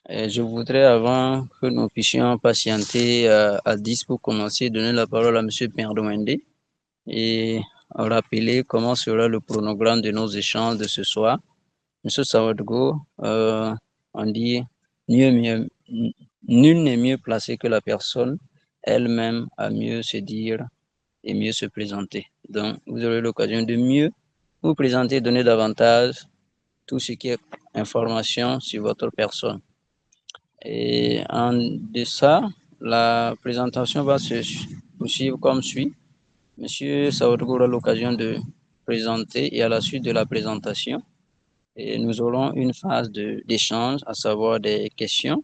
Je voudrais, avant que nous puissions patienter à 10 pour commencer, donner la parole à M. Perdouende et rappeler comment sera le chronogramme de nos échanges de ce soir. M. Sawadgo, on dit nul n'est mieux placé que la personne elle-même à mieux se dire et mieux se présenter. Donc, vous aurez l'occasion de mieux vous présenter, donner davantage tout ce qui est information sur votre personne. Et en deçà, la présentation va se poursuivre comme suit. Monsieur Saoudou aura l'occasion de présenter et à la suite de la présentation, et nous aurons une phase d'échange, à savoir des questions.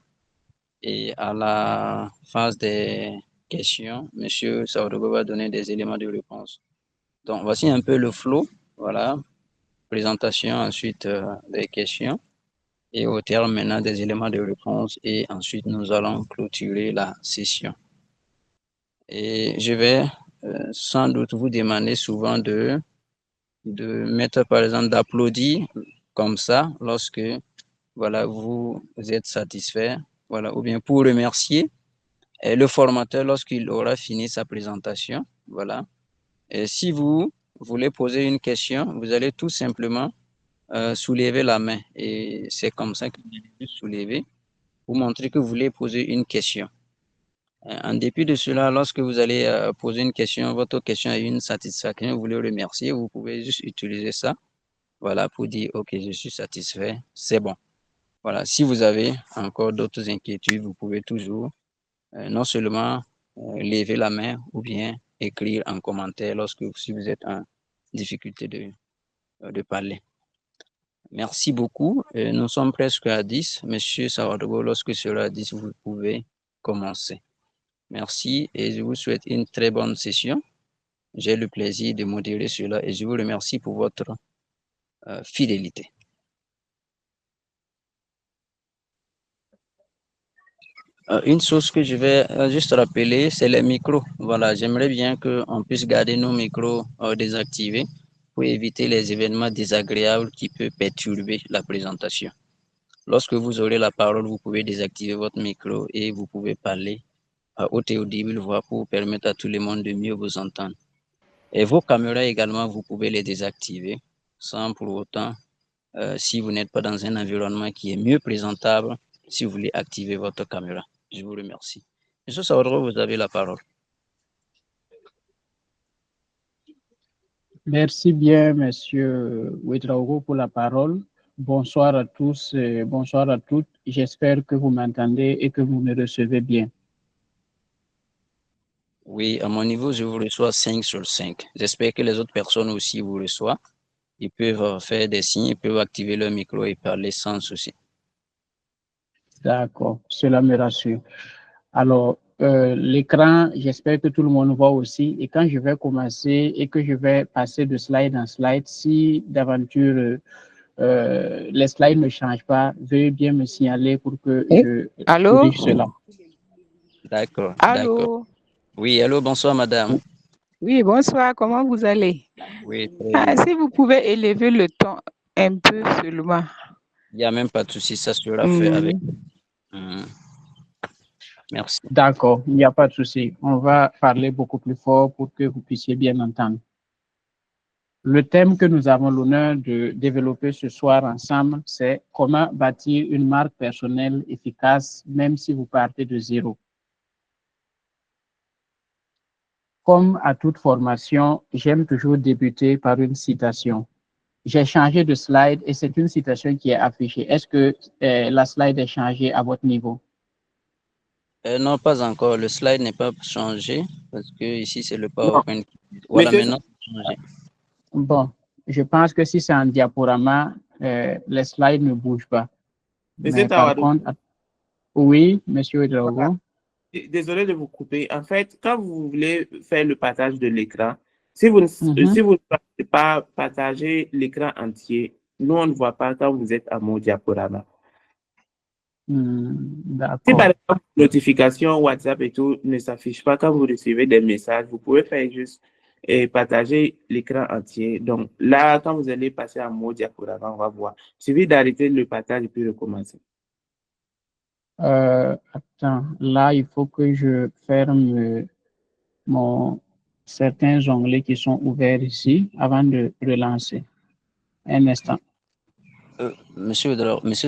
Et à la phase des questions, Monsieur Saoudou va donner des éléments de réponse. Donc, voici un peu le flow. Voilà, présentation, ensuite des questions. Et au terme maintenant des éléments de réponse et ensuite nous allons clôturer la session. Et je vais sans doute vous demander souvent de mettre par exemple d'applaudir comme ça lorsque voilà, vous êtes satisfait, voilà, ou bien pour remercier le formateur lorsqu'il aura fini sa présentation. Voilà. Et si vous voulez poser une question, vous allez tout simplement soulever la main et c'est comme ça que vous allez soulever. Vous montrez que vous voulez poser une question. En dépit de cela, lorsque vous allez poser une question, votre question a une satisfaction, vous voulez remercier, vous pouvez juste utiliser ça, voilà, pour dire, OK, je suis satisfait, c'est bon. Voilà, si vous avez encore d'autres inquiétudes, vous pouvez toujours non seulement lever la main ou bien écrire en commentaire si vous êtes en difficulté de parler. Merci beaucoup. Nous sommes presque à 10. Monsieur Sawadogo, lorsque sera à 10, vous pouvez commencer. Merci et je vous souhaite une très bonne session. J'ai le plaisir de modérer cela et je vous remercie pour votre fidélité. Une chose que je vais juste rappeler, c'est les micros. Voilà, j'aimerais bien qu'on puisse garder nos micros désactivés pour éviter les événements désagréables qui peuvent perturber la présentation. Lorsque vous aurez la parole, vous pouvez désactiver votre micro et vous pouvez parler à haute et audible voix pour permettre à tout le monde de mieux vous entendre. Et vos caméras également, vous pouvez les désactiver sans pour autant, si vous n'êtes pas dans un environnement qui est mieux présentable, si vous voulez activer votre caméra. Je vous remercie. Monsieur Saoudro, vous avez la parole. Merci bien, Monsieur Ouedraogo, pour la parole. Bonsoir à tous et bonsoir à toutes. J'espère que vous m'entendez et que vous me recevez bien. Oui, à mon niveau, je vous reçois 5 sur 5. J'espère que les autres personnes aussi vous reçoivent. Ils peuvent faire des signes, ils peuvent activer leur micro et parler sans souci. D'accord, cela me rassure. Alors, l'écran, j'espère que tout le monde voit aussi. Et quand je vais commencer et que je vais passer de slide en slide, si d'aventure les slides ne changent pas, veuillez bien me signaler pour que je corrige cela. D'accord, d'accord. Allô? Oui, allô, bonsoir madame. Oui, bonsoir, comment vous allez? Oui, très bien. Si vous pouvez élever le ton un peu seulement. Il n'y a même pas de souci, ça sera fait avec. Merci. D'accord, il n'y a pas de souci. On va parler beaucoup plus fort pour que vous puissiez bien entendre. Le thème que nous avons l'honneur de développer ce soir ensemble, c'est comment bâtir une marque personnelle efficace, même si vous partez de zéro. Comme à toute formation, j'aime toujours débuter par une citation. J'ai changé de slide et c'est une citation qui est affichée. Est-ce que la slide est changée à votre niveau? Non, pas encore. Le slide n'est pas changé parce que ici, c'est le PowerPoint. Voilà, Monsieur, maintenant, c'est changé. bon, je pense que si c'est en diaporama, les slides ne bougent pas. Mais par contre, oui, monsieur Ouedraogo. Désolé de vous couper. En fait, quand vous voulez faire le partage de l'écran, si vous ne partez pas partager l'écran entier, nous, on ne voit pas quand vous êtes à mon diaporama. Si par exemple, notification, WhatsApp et tout ne s'affiche pas quand vous recevez des messages, vous pouvez faire juste partager l'écran entier. Donc là, quand vous allez passer à mon diaporama, on va voir. Il suffit d'arrêter le partage et puis recommencer. Attends, là, il faut que je ferme certains onglets qui sont ouverts ici avant de relancer. Un instant. Monsieur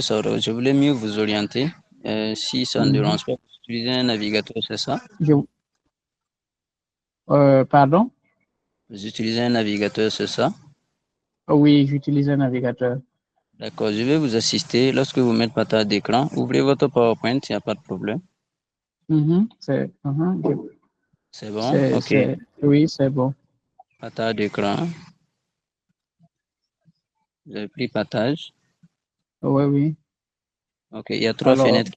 Sauro, je voulais mieux vous orienter. Si ça ne dérange pas, vous utilisez un navigateur, c'est ça? Pardon? Vous utilisez un navigateur, c'est ça? Oui, j'utilise un navigateur. D'accord, je vais vous assister. Lorsque vous mettez partage d'écran, ouvrez votre PowerPoint, il n'y a pas de problème. C'est bon? Ok. Oui, c'est bon. Partage d'écran. Vous avez pris partage? Oui, oui. Ok, il y a trois fenêtres.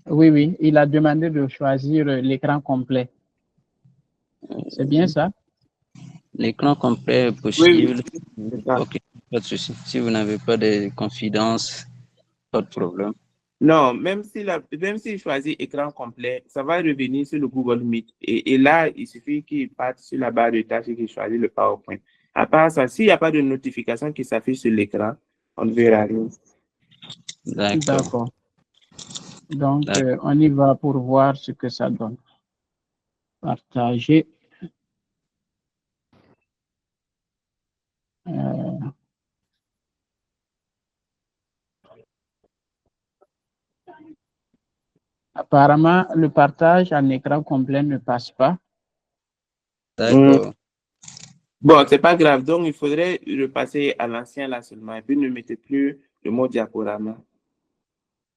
Oui, il a demandé de choisir l'écran complet. C'est bien ça? L'écran complet est possible. Oui. Ok, pas de souci. Si vous n'avez pas de confidence, pas de problème. Non, même s'il choisit écran complet, ça va revenir sur le Google Meet. Et là, il suffit qu'il parte sur la barre de tâches et qu'il choisit le PowerPoint. À part ça, s'il n'y a pas de notification qui s'affiche sur l'écran, on ne verra rien. D'accord. Donc, on y va pour voir ce que ça donne. Partager. Apparemment, le partage en écran complet ne passe pas. D'accord. Bon, c'est pas grave. Donc, il faudrait repasser à l'ancien là seulement. Et puis, ne mettez plus le mot diaporama.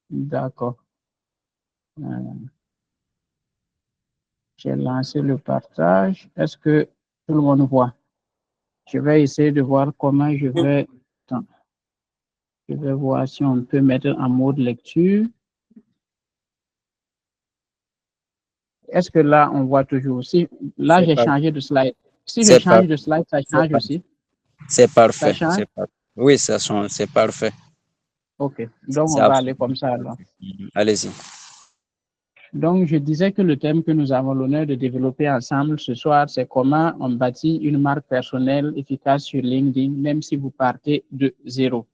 D'accord. J'ai lancé le partage. Est-ce que tout le monde voit? Je vais essayer de voir comment je vais... Attends. Je vais voir si on peut mettre en mode lecture. Est-ce que là, on voit toujours aussi? Là, j'ai changé de slide. Si je change de slide, ça change aussi? C'est parfait. Ça change? Oui, ça change. C'est parfait. OK. Donc, on va aller comme ça alors. Allez-y. Donc, je disais que le thème que nous avons l'honneur de développer ensemble ce soir, c'est comment on bâtit une marque personnelle efficace sur LinkedIn, même si vous partez de zéro.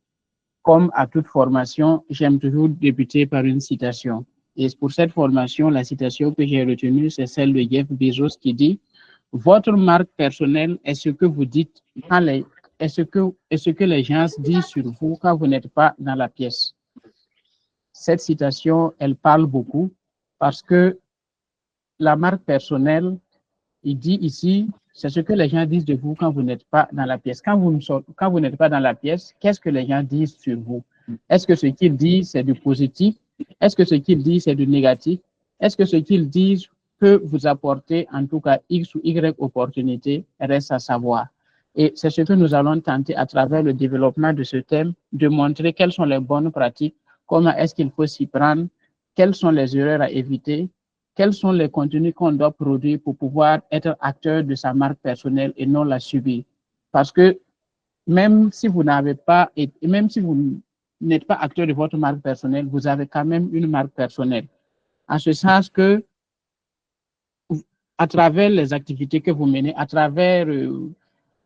Comme à toute formation, j'aime toujours débuter par une citation. Et pour cette formation, la citation que j'ai retenue, c'est celle de Jeff Bezos qui dit « Votre marque personnelle est ce que vous dites, est ce que les gens disent sur vous quand vous n'êtes pas dans la pièce. » Cette citation, elle parle beaucoup parce que la marque personnelle, il dit ici, c'est ce que les gens disent de vous quand vous n'êtes pas dans la pièce. Quand vous n'êtes pas dans la pièce, qu'est-ce que les gens disent sur vous? Est-ce que ce qu'ils disent, c'est du positif? Est-ce que ce qu'ils disent, c'est du négatif? Est-ce que ce qu'ils disent peut vous apporter, en tout cas, X ou Y opportunités? Reste à savoir. Et c'est ce que nous allons tenter à travers le développement de ce thème, de montrer quelles sont les bonnes pratiques, comment est-ce qu'il faut s'y prendre, quelles sont les erreurs à éviter, quels sont les contenus qu'on doit produire pour pouvoir être acteur de sa marque personnelle et non la subir. Parce que même si vous n'êtes pas acteur de votre marque personnelle, vous avez quand même une marque personnelle. En ce sens que, à travers les activités que vous menez, à travers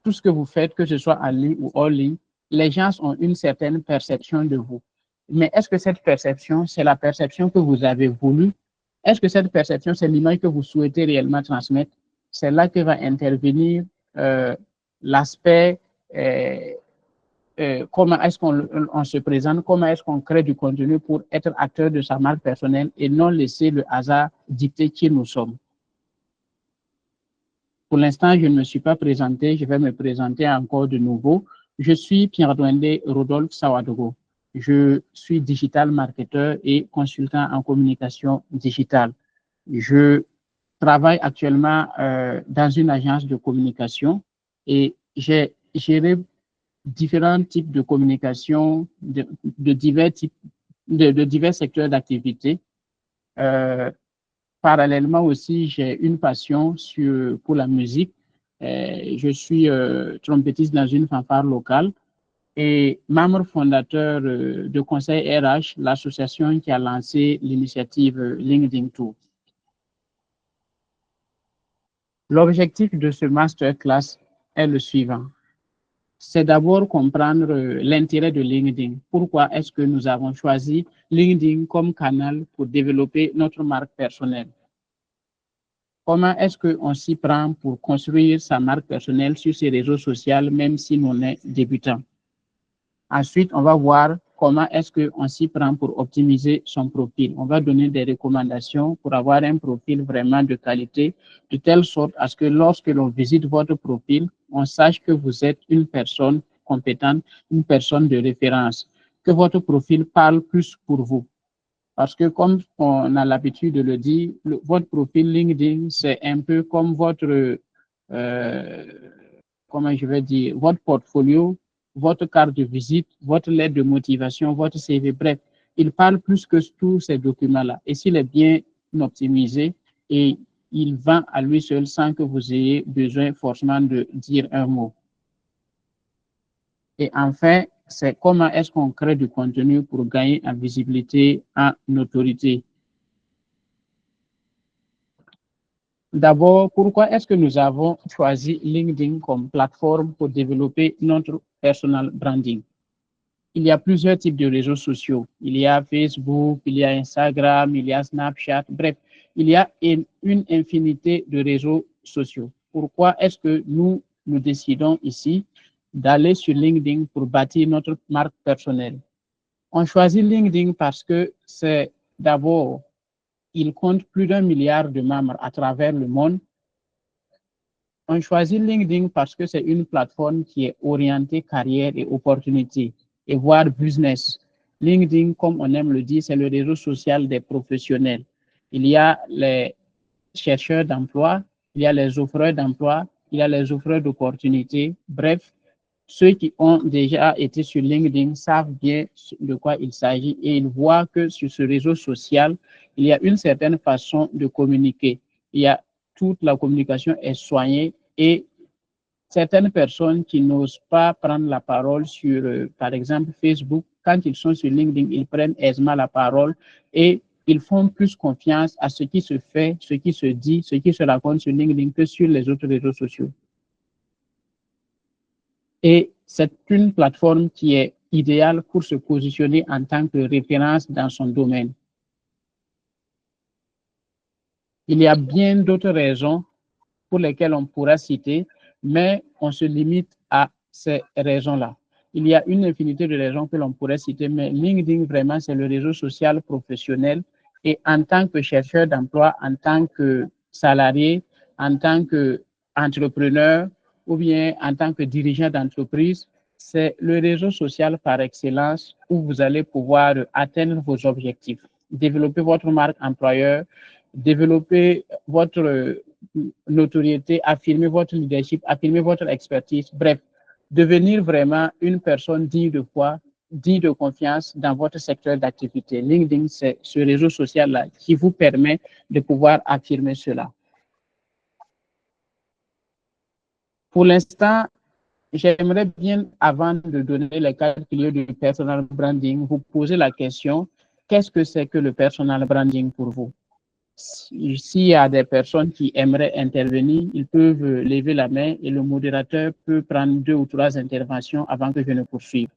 tout ce que vous faites, que ce soit en ligne ou hors ligne, les gens ont une certaine perception de vous. Mais est-ce que cette perception, c'est la perception que vous avez voulu? Est-ce que cette perception, c'est l'image que vous souhaitez réellement transmettre? C'est là que va intervenir l'aspect comment est-ce qu'on se présente, comment est-ce qu'on crée du contenu pour être acteur de sa marque personnelle et non laisser le hasard dicter qui nous sommes. Pour l'instant, je ne me suis pas présenté, je vais me présenter encore de nouveau. Je suis Pierre-Douendé Rodolphe Sawadogo. Je suis digital marketeur et consultant en communication digitale. Je travaille actuellement dans une agence de communication et j'ai géré différents types de communication de divers secteurs d'activité. Parallèlement aussi, j'ai une passion pour la musique. Je suis trompettiste dans une fanfare locale et membre fondateur de Conseil RH, l'association qui a lancé l'initiative LinkedIn Tour. L'objectif de ce masterclass est le suivant. c'est d'abord comprendre l'intérêt de LinkedIn. Pourquoi est-ce que nous avons choisi LinkedIn comme canal pour développer notre marque personnelle? Comment est-ce qu'on s'y prend pour construire sa marque personnelle sur ces réseaux sociaux, même si l'on est débutant? Ensuite, on va voir comment est-ce qu'on s'y prend pour optimiser son profil. On va donner des recommandations pour avoir un profil vraiment de qualité, de telle sorte à ce que lorsque l'on visite votre profil, on sache que vous êtes une personne compétente, une personne de référence, que votre profil parle plus pour vous. Parce que comme on a l'habitude de le dire, votre profil LinkedIn, c'est un peu comme votre, comment je vais dire, votre portfolio, votre carte de visite, votre lettre de motivation, votre CV, bref. Il parle plus que tous ces documents-là. Et s'il est bien optimisé, et il vend à lui seul sans que vous ayez besoin forcément de dire un mot. Et enfin, c'est comment est-ce qu'on crée du contenu pour gagner en visibilité, en autorité. D'abord, pourquoi est-ce que nous avons choisi LinkedIn comme plateforme pour développer notre personal branding? Il y a plusieurs types de réseaux sociaux. Il y a Facebook, il y a Instagram, il y a Snapchat, bref, il y a une infinité de réseaux sociaux. Pourquoi est-ce que nous décidons ici d'aller sur LinkedIn pour bâtir notre marque personnelle? On choisit LinkedIn parce que c'est d'abord, il compte plus d'1 milliard de membres à travers le monde. On choisit LinkedIn parce que c'est une plateforme qui est orientée carrière et opportunités, et voire business. LinkedIn, comme on aime le dire, c'est le réseau social des professionnels. Il y a les chercheurs d'emploi, il y a les offreurs d'emploi, il y a les offreurs d'opportunités. Bref, ceux qui ont déjà été sur LinkedIn savent bien de quoi il s'agit et ils voient que sur ce réseau social, il y a une certaine façon de communiquer. Il y a toute la communication est soignée et certaines personnes qui n'osent pas prendre la parole sur, par exemple, Facebook, quand ils sont sur LinkedIn, ils prennent aisément la parole et ils font plus confiance à ce qui se fait, ce qui se dit, ce qui se raconte sur LinkedIn que sur les autres réseaux sociaux. Et c'est une plateforme qui est idéale pour se positionner en tant que référence dans son domaine. Il y a bien d'autres raisons pour lesquelles on pourra citer, mais on se limite à ces raisons-là. Il y a une infinité de raisons que l'on pourrait citer, mais LinkedIn, vraiment, c'est le réseau social professionnel. Et en tant que chercheur d'emploi, en tant que salarié, en tant qu'entrepreneur ou bien en tant que dirigeant d'entreprise, c'est le réseau social par excellence où vous allez pouvoir atteindre vos objectifs, développer votre marque employeur, développer votre notoriété, affirmer votre leadership, affirmer votre expertise, bref, devenir vraiment une personne digne de foi, digne de confiance dans votre secteur d'activité. LinkedIn, c'est ce réseau social-là qui vous permet de pouvoir affirmer cela. Pour l'instant, j'aimerais bien, avant de donner les 4 piliers du personal branding, vous poser la question, qu'est-ce que c'est que le personal branding pour vous? S'il y a des personnes qui aimeraient intervenir, ils peuvent lever la main et le modérateur peut prendre 2 ou 3 interventions avant que je ne poursuive.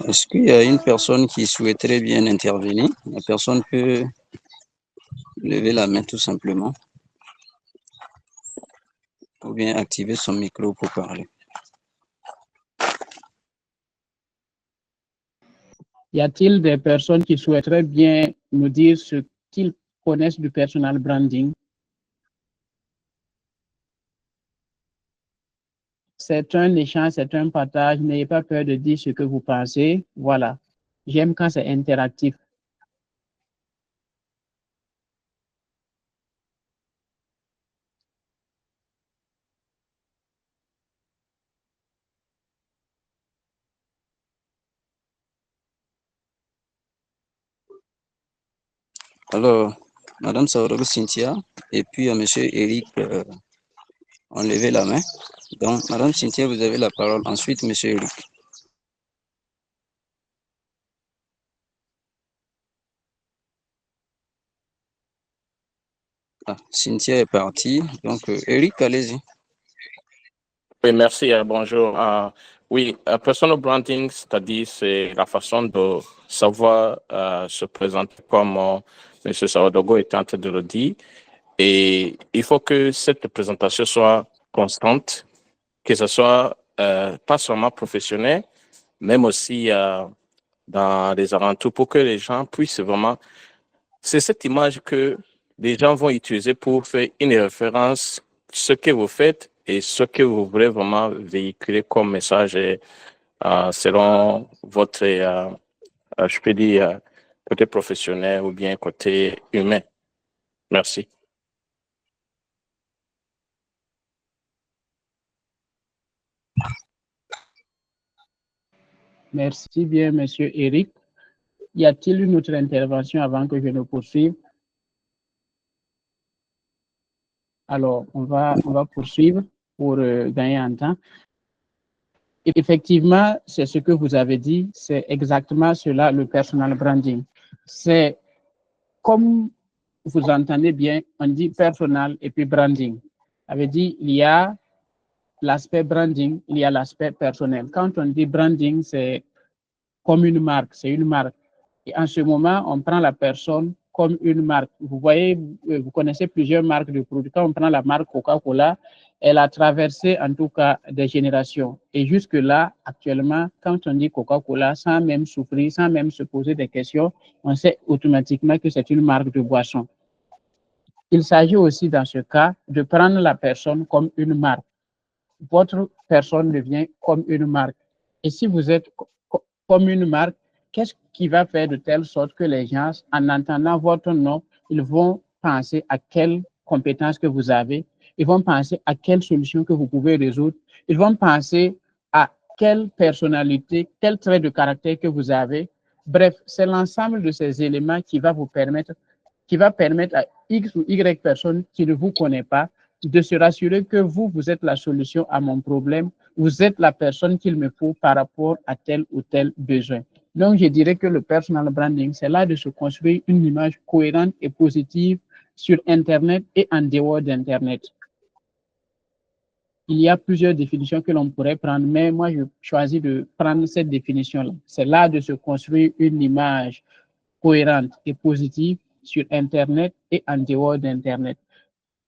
Est-ce qu'il y a une personne qui souhaiterait bien intervenir? La personne peut lever la main tout simplement ou bien activer son micro pour parler. Y a-t-il des personnes qui souhaiteraient bien nous dire ce qu'ils connaissent du personal branding? C'est un échange, c'est un partage. N'ayez pas peur de dire ce que vous pensez. Voilà. J'aime quand c'est interactif. Alors, Madame Saoudou Cynthia et puis Monsieur Eric ont levé la main. Donc, Madame Cynthia, vous avez la parole. Ensuite, Monsieur Eric. Cynthia est partie. Donc, Eric, allez-y. Oui, merci. Bonjour. Oui, personal branding, c'est-à-dire c'est la façon de savoir se présenter comme M. Sawadogo est en train de le dire. Et il faut que cette présentation soit constante, que ce soit pas seulement professionnel, même aussi dans les alentours pour que les gens puissent vraiment... C'est cette image que les gens vont utiliser pour faire une référence, ce que vous faites et ce que vous voulez vraiment véhiculer comme message selon votre, je peux dire, côté professionnel ou bien côté humain. Merci. Merci bien, Monsieur Eric. Y a-t-il une autre intervention avant que je ne poursuive? Alors, on va poursuivre pour gagner en temps. Effectivement, c'est ce que vous avez dit, c'est exactement cela, le personal branding. C'est comme vous entendez bien, on dit personal et puis branding. Ça veut dire il y a l'aspect branding, il y a l'aspect personnel. Quand on dit branding, c'est comme une marque, c'est une marque. Et en ce moment, on prend la personne comme une marque. Vous voyez, vous connaissez plusieurs marques de produits. Quand on prend la marque Coca-Cola, elle a traversé en tout cas des générations. Et jusque-là, actuellement, quand on dit Coca-Cola, sans même souffrir, sans même se poser des questions, on sait automatiquement que c'est une marque de boisson. Il s'agit aussi dans ce cas de prendre la personne comme une marque. Votre personne devient comme une marque. Et si vous êtes comme une marque, qu'est-ce qui va faire de telle sorte que les gens, en entendant votre nom, ils vont penser à quelles compétences que vous avez, ils vont penser à quelle solution que vous pouvez résoudre, ils vont penser à quelle personnalité, quel trait de caractère que vous avez. Bref, c'est l'ensemble de ces éléments qui va vous permettre, à X ou Y personne qui ne vous connaît pas de se rassurer que vous êtes la solution à mon problème, vous êtes la personne qu'il me faut par rapport à tel ou tel besoin. Donc, je dirais que le personal branding, c'est là de se construire une image cohérente et positive sur Internet et en dehors d'Internet. Il y a plusieurs définitions que l'on pourrait prendre, mais moi, je choisis de prendre cette définition-là. C'est là de se construire une image cohérente et positive sur Internet et en dehors d'Internet.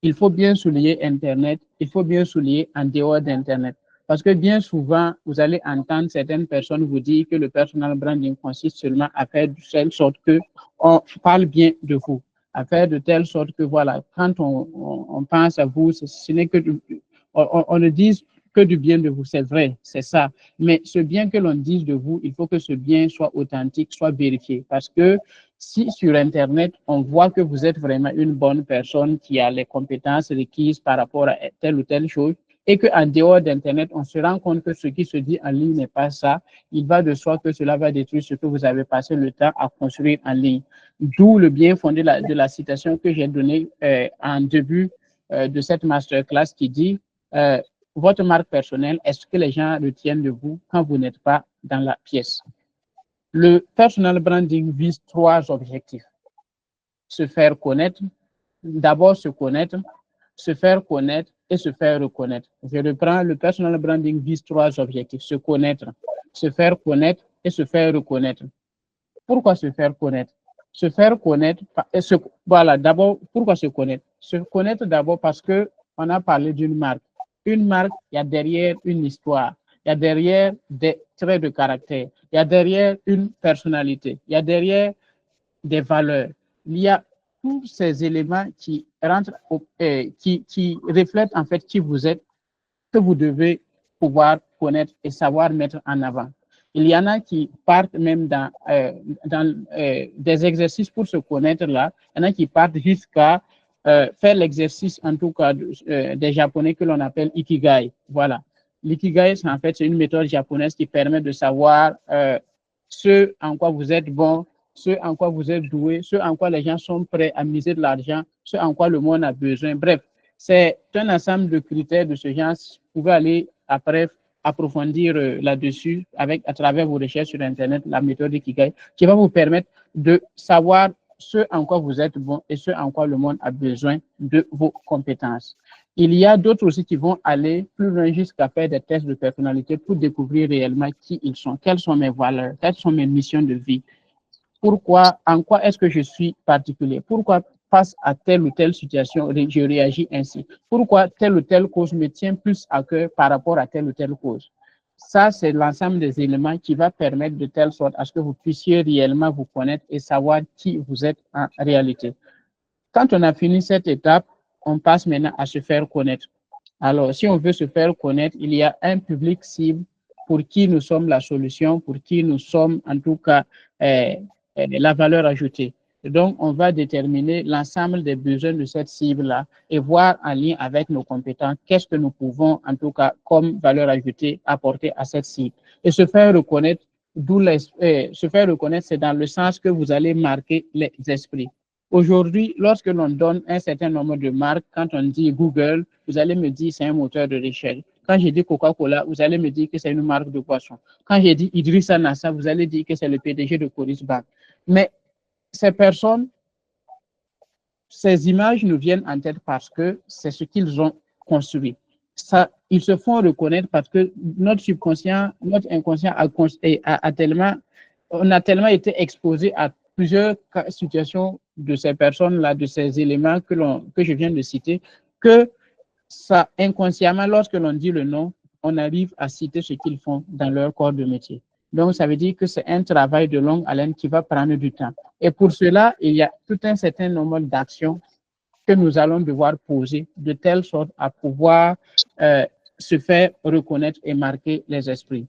Il faut bien souligner Internet, il faut bien souligner en dehors d'Internet. Parce que bien souvent, vous allez entendre certaines personnes vous dire que le personal branding consiste seulement à faire de telle sorte qu'on parle bien de vous, à faire de telle sorte que, voilà, quand on pense à vous, ce n'est que on ne dise que du bien de vous, c'est vrai, c'est ça. Mais ce bien que l'on dise de vous, il faut que ce bien soit authentique, soit vérifié. Parce que si sur Internet, on voit que vous êtes vraiment une bonne personne qui a les compétences requises par rapport à telle ou telle chose, et qu'en dehors d'Internet, on se rend compte que ce qui se dit en ligne n'est pas ça, il va de soi que cela va détruire ce que vous avez passé le temps à construire en ligne. D'où le bien fondé de la citation que j'ai donnée en début de cette masterclass qui dit votre marque personnelle, est-ce que les gens retiennent de vous quand vous n'êtes pas dans la pièce? Le personal branding vise 3 objectifs. Se faire connaître, d'abord se connaître, se faire connaître et se faire reconnaître. Je reprends, le personal branding vise 3 objectifs. Se connaître, se faire connaître et se faire reconnaître. Pourquoi se faire connaître? Se faire connaître, voilà, d'abord, pourquoi se connaître? Se connaître d'abord parce qu'on a parlé d'une marque. Une marque, il y a derrière une histoire, il y a derrière des traits de caractère, il y a derrière une personnalité, il y a derrière des valeurs. Il y a tous ces éléments qui rentrent, qui reflètent en fait qui vous êtes, que vous devez pouvoir connaître et savoir mettre en avant. Il y en a qui partent même dans des exercices pour se connaître là. Il y en a qui partent jusqu'à faire l'exercice, en tout cas, des Japonais que l'on appelle Ikigai. Voilà. L'ikigai, en fait, c'est une méthode japonaise qui permet de savoir ce en quoi vous êtes bon, ce en quoi vous êtes doué, ce en quoi les gens sont prêts à miser de l'argent, ce en quoi le monde a besoin. Bref, C'est un ensemble de critères de ce genre. Vous pouvez aller après approfondir là-dessus à travers vos recherches sur Internet, la méthode Ikigai, qui va vous permettre de savoir ce en quoi vous êtes bon et ce en quoi le monde a besoin de vos compétences. Il y a d'autres aussi qui vont aller plus loin jusqu'à faire des tests de personnalité pour découvrir réellement qui ils sont, quelles sont mes valeurs, quelles sont mes missions de vie, pourquoi, en quoi est-ce que je suis particulier, pourquoi face à telle ou telle situation, je réagis ainsi, pourquoi telle ou telle cause me tient plus à cœur par rapport à telle ou telle cause. Ça, c'est l'ensemble des éléments qui va permettre de telle sorte à ce que vous puissiez réellement vous connaître et savoir qui vous êtes en réalité. Quand on a fini cette étape, on passe maintenant à se faire connaître. Alors, si on veut se faire connaître, il y a un public cible pour qui nous sommes la solution, pour qui nous sommes en tout cas la valeur ajoutée. Donc, on va déterminer l'ensemble des besoins de cette cible-là et voir en lien avec nos compétences qu'est-ce que nous pouvons, en tout cas, comme valeur ajoutée, apporter à cette cible. Et se faire reconnaître, c'est dans le sens que vous allez marquer les esprits. Aujourd'hui, lorsque l'on donne un certain nombre de marques, quand on dit Google, vous allez me dire c'est un moteur de recherche. Quand je dis Coca-Cola, vous allez me dire que c'est une marque de boisson. Quand je dis Idrissa Nassa, vous allez dire que c'est le PDG de Coris Bank. Mais ces personnes, ces images nous viennent en tête parce que c'est ce qu'ils ont construit. Ça, ils se font reconnaître parce que notre subconscient, notre inconscient on a tellement été exposé à plusieurs situations de ces personnes-là, de ces éléments que je viens de citer, que ça, inconsciemment, lorsque l'on dit le nom, on arrive à citer ce qu'ils font dans leur corps de métier. Donc, ça veut dire que c'est un travail de longue haleine qui va prendre du temps. Et pour cela, il y a tout un certain nombre d'actions que nous allons devoir poser de telle sorte à pouvoir se faire reconnaître et marquer les esprits.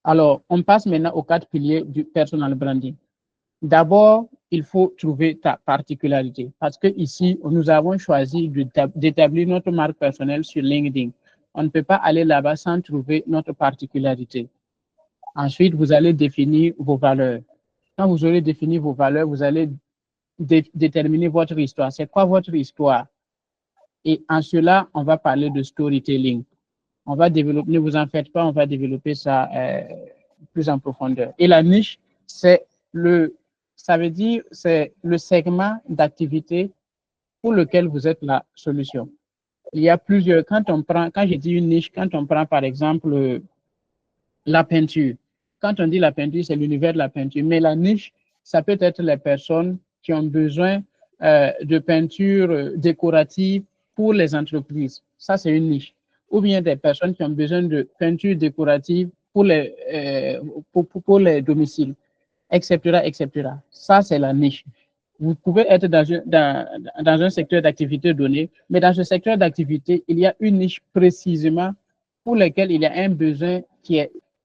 Alors, on passe maintenant aux 4 piliers du personal branding. D'abord, il faut trouver ta particularité parce que ici, nous avons choisi d'établir notre marque personnelle sur LinkedIn. On ne peut pas aller là-bas sans trouver notre particularité. Ensuite, vous allez définir vos valeurs. Quand vous aurez défini vos valeurs, vous allez déterminer votre histoire. C'est quoi votre histoire? Et en cela, on va parler de storytelling. On va développer, ne vous en faites pas, on va développer ça plus en profondeur. Et la niche, c'est le segment d'activité pour lequel vous êtes la solution. Il y a plusieurs, quand je dis une niche, quand on prend par exemple la peinture. Quand on dit la peinture, c'est l'univers de la peinture. Mais la niche, ça peut être les personnes qui ont besoin de peinture décorative pour les entreprises. Ça, c'est une niche. Ou bien des personnes qui ont besoin de peinture décorative pour les domiciles, etc., etc. Ça, c'est la niche. Vous pouvez être dans un secteur d'activité donné, mais dans ce secteur d'activité, il y a une niche précisément pour laquelle il y a un besoin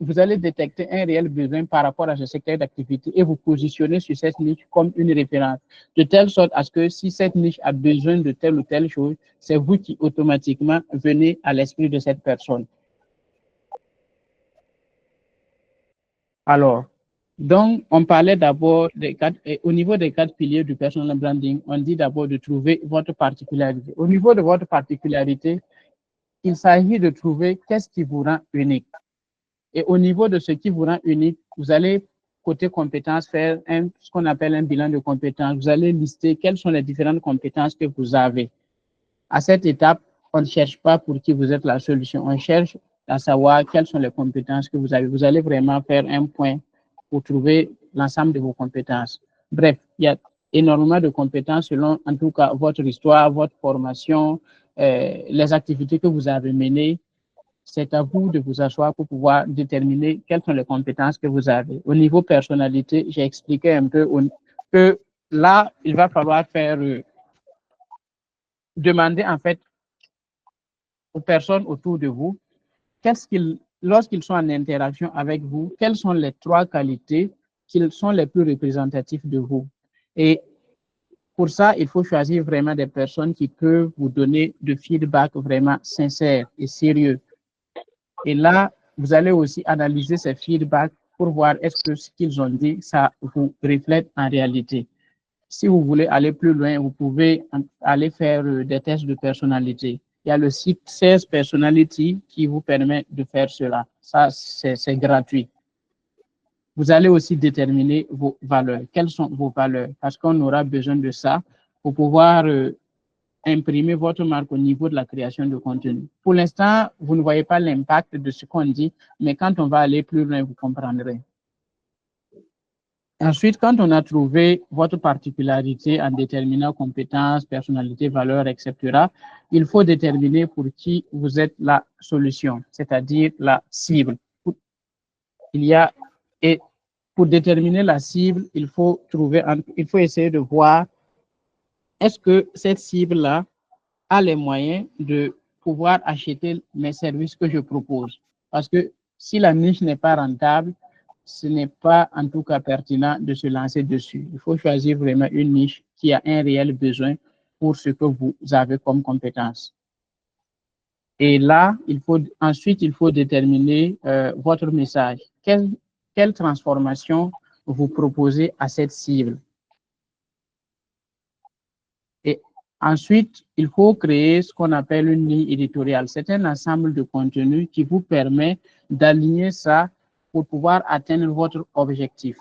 vous allez détecter un réel besoin par rapport à ce secteur d'activité et vous positionner sur cette niche comme une référence, de telle sorte à ce que si cette niche a besoin de telle ou telle chose, c'est vous qui automatiquement venez à l'esprit de cette personne. Alors, donc, on parlait d'abord au niveau des 4 piliers du personal branding, on dit d'abord de trouver votre particularité. Au niveau de votre particularité, il s'agit de trouver qu'est-ce qui vous rend unique. Et au niveau de ce qui vous rend unique, vous allez, côté compétences, faire ce qu'on appelle un bilan de compétences. Vous allez lister quelles sont les différentes compétences que vous avez. À cette étape, on ne cherche pas pour qui vous êtes la solution. On cherche à savoir quelles sont les compétences que vous avez. Vous allez vraiment faire un point pour trouver l'ensemble de vos compétences. Bref, il y a énormément de compétences selon, en tout cas, votre histoire, votre formation, les activités que vous avez menées. C'est à vous de vous asseoir pour pouvoir déterminer quelles sont les compétences que vous avez. Au niveau personnalité, j'ai expliqué un peu que là, il va falloir demander en fait aux personnes autour de vous, lorsqu'ils sont en interaction avec vous, quelles sont les 3 qualités qui sont les plus représentatives de vous. Et pour ça, il faut choisir vraiment des personnes qui peuvent vous donner de feedback vraiment sincère et sérieux. Et là, vous allez aussi analyser ces feedbacks pour voir est-ce que ce qu'ils ont dit, ça vous reflète en réalité. si vous voulez aller plus loin, vous pouvez aller faire des tests de personnalité. Il y a le site 16 Personality qui vous permet de faire cela. Ça, c'est gratuit. Vous allez aussi déterminer vos valeurs. Quelles sont vos valeurs? Parce qu'on aura besoin de ça pour pouvoir imprimer votre marque au niveau de la création de contenu. Pour l'instant, vous ne voyez pas l'impact de ce qu'on dit, mais quand on va aller plus loin, vous comprendrez. Ensuite, quand on a trouvé votre particularité en déterminant compétences, personnalité, valeurs, etc., il faut déterminer pour qui vous êtes la solution, c'est-à-dire la cible. Et pour déterminer la cible, il faut essayer de voir est-ce que cette cible-là a les moyens de pouvoir acheter mes services que je propose. Parce que si la niche n'est pas rentable, ce n'est pas en tout cas pertinent de se lancer dessus. Il faut choisir vraiment une niche qui a un réel besoin pour ce que vous avez comme compétence. Et là, ensuite, il faut déterminer votre message. Quelle transformation vous proposez à cette cible? Et ensuite, il faut créer ce qu'on appelle une ligne éditoriale. C'est un ensemble de contenus qui vous permet d'aligner ça pour pouvoir atteindre votre objectif.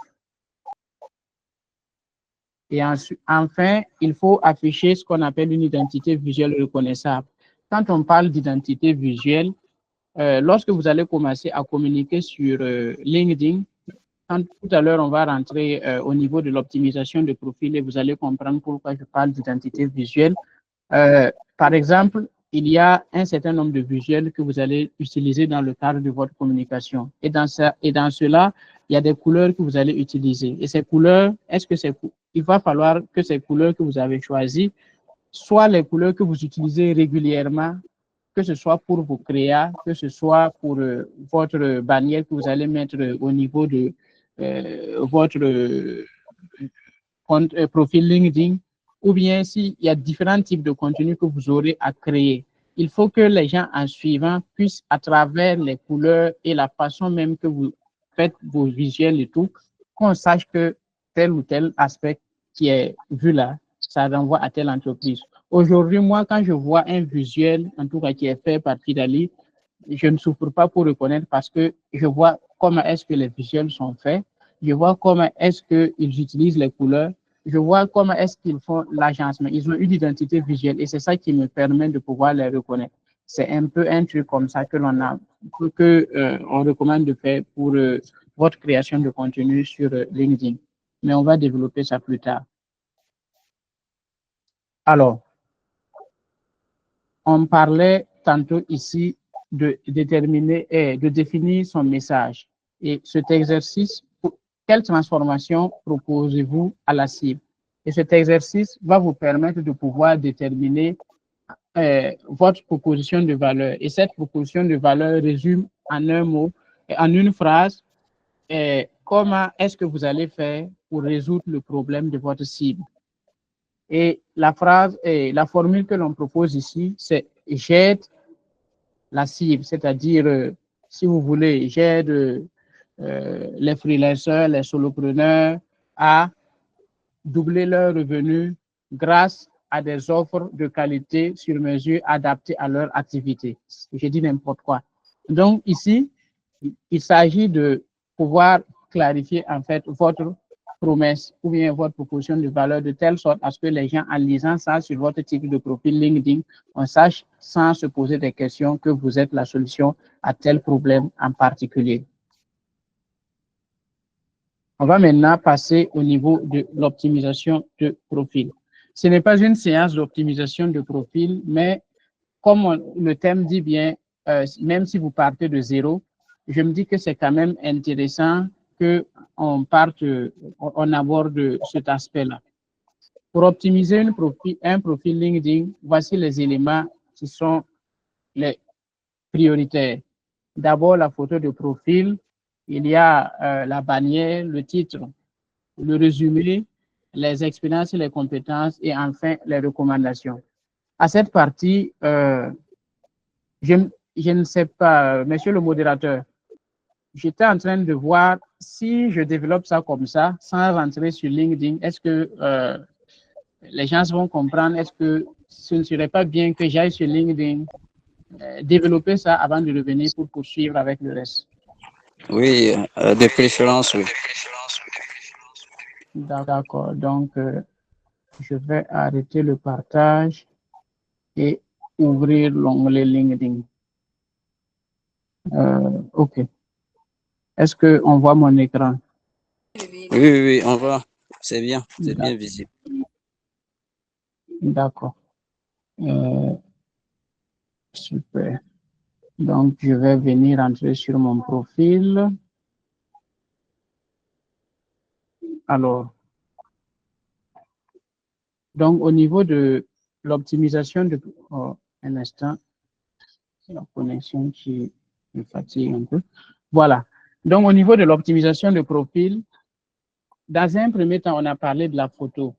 Et enfin, il faut afficher ce qu'on appelle une identité visuelle reconnaissable. Quand on parle d'identité visuelle, lorsque vous allez commencer à communiquer sur LinkedIn, tout à l'heure, on va rentrer au niveau de l'optimisation de profil et vous allez comprendre pourquoi je parle d'identité visuelle. Par exemple, il y a un certain nombre de visuels que vous allez utiliser dans le cadre de votre communication. Et dans cela, il y a des couleurs que vous allez utiliser. Et ces couleurs, il va falloir que ces couleurs que vous avez choisies soient les couleurs que vous utilisez régulièrement, que ce soit pour vos créas, que ce soit pour votre bannière que vous allez mettre au niveau de votre compte, profil LinkedIn, ou bien s'il y a différents types de contenus que vous aurez à créer. Il faut que les gens en suivant puissent, à travers les couleurs et la façon même que vous faites vos visuels et tout, qu'on sache que tel ou tel aspect qui est vu là, ça renvoie à telle entreprise. Aujourd'hui, moi, quand je vois un visuel, en tout cas qui est fait par Kidali, je ne souffre pas pour reconnaître parce que je vois comment est-ce que les visuels sont faits, je vois comment est-ce qu'ils utilisent les couleurs, je vois comment est-ce qu'ils font l'agencement. Ils ont une identité visuelle et c'est ça qui me permet de pouvoir les reconnaître. C'est un peu un truc comme ça que l'on a, on recommande de faire pour votre création de contenu sur LinkedIn. Mais on va développer ça plus tard. Alors, on parlait tantôt ici de déterminer et de définir son message. Et cet exercice, quelle transformation proposez-vous à la cible? Et cet exercice va vous permettre de pouvoir déterminer votre proposition de valeur. Et cette proposition de valeur résume en un mot, en une phrase, comment est-ce que vous allez faire pour résoudre le problème de votre cible. Et la formule que l'on propose ici, c'est j'aide la cible, c'est-à-dire, si vous voulez, j'aide les freelancers, les solopreneurs à doubler leurs revenus grâce à des offres de qualité sur mesure adaptées à leur activité. Je dis n'importe quoi. Donc ici, il s'agit de pouvoir clarifier en fait votre promesse ou bien votre proposition de valeur de telle sorte à ce que les gens, en lisant ça sur votre type de profil LinkedIn, on sache sans se poser des questions que vous êtes la solution à tel problème en particulier. On va maintenant passer au niveau de l'optimisation de profil. Ce n'est pas une séance d'optimisation de profil, mais comme le thème dit bien, même si vous partez de zéro, je me dis que c'est quand même intéressant qu'on aborde cet aspect-là. Pour optimiser un profil LinkedIn, voici les éléments qui sont les prioritaires. D'abord, la photo de profil. Il y a la bannière, le titre, le résumé, les expériences et les compétences et enfin les recommandations. À cette partie, je ne sais pas, monsieur le modérateur, j'étais en train de voir si je développe ça comme ça, sans rentrer sur LinkedIn, est-ce que les gens vont comprendre, est-ce que ce ne serait pas bien que j'aille sur LinkedIn, développer ça avant de revenir pour poursuivre avec le reste? Oui, de préférence, oui. D'accord, donc je vais arrêter le partage et ouvrir l'onglet LinkedIn. OK. Est-ce qu'on voit mon écran? Oui, on voit. C'est bien visible. D'accord. Super. Donc, je vais venir entrer sur mon profil. Alors, donc au niveau de l'optimisation de... Oh, un instant, c'est la connexion qui me fatigue un peu. Voilà. Donc, au niveau de l'optimisation de profil, dans un premier temps, on a parlé de la photo.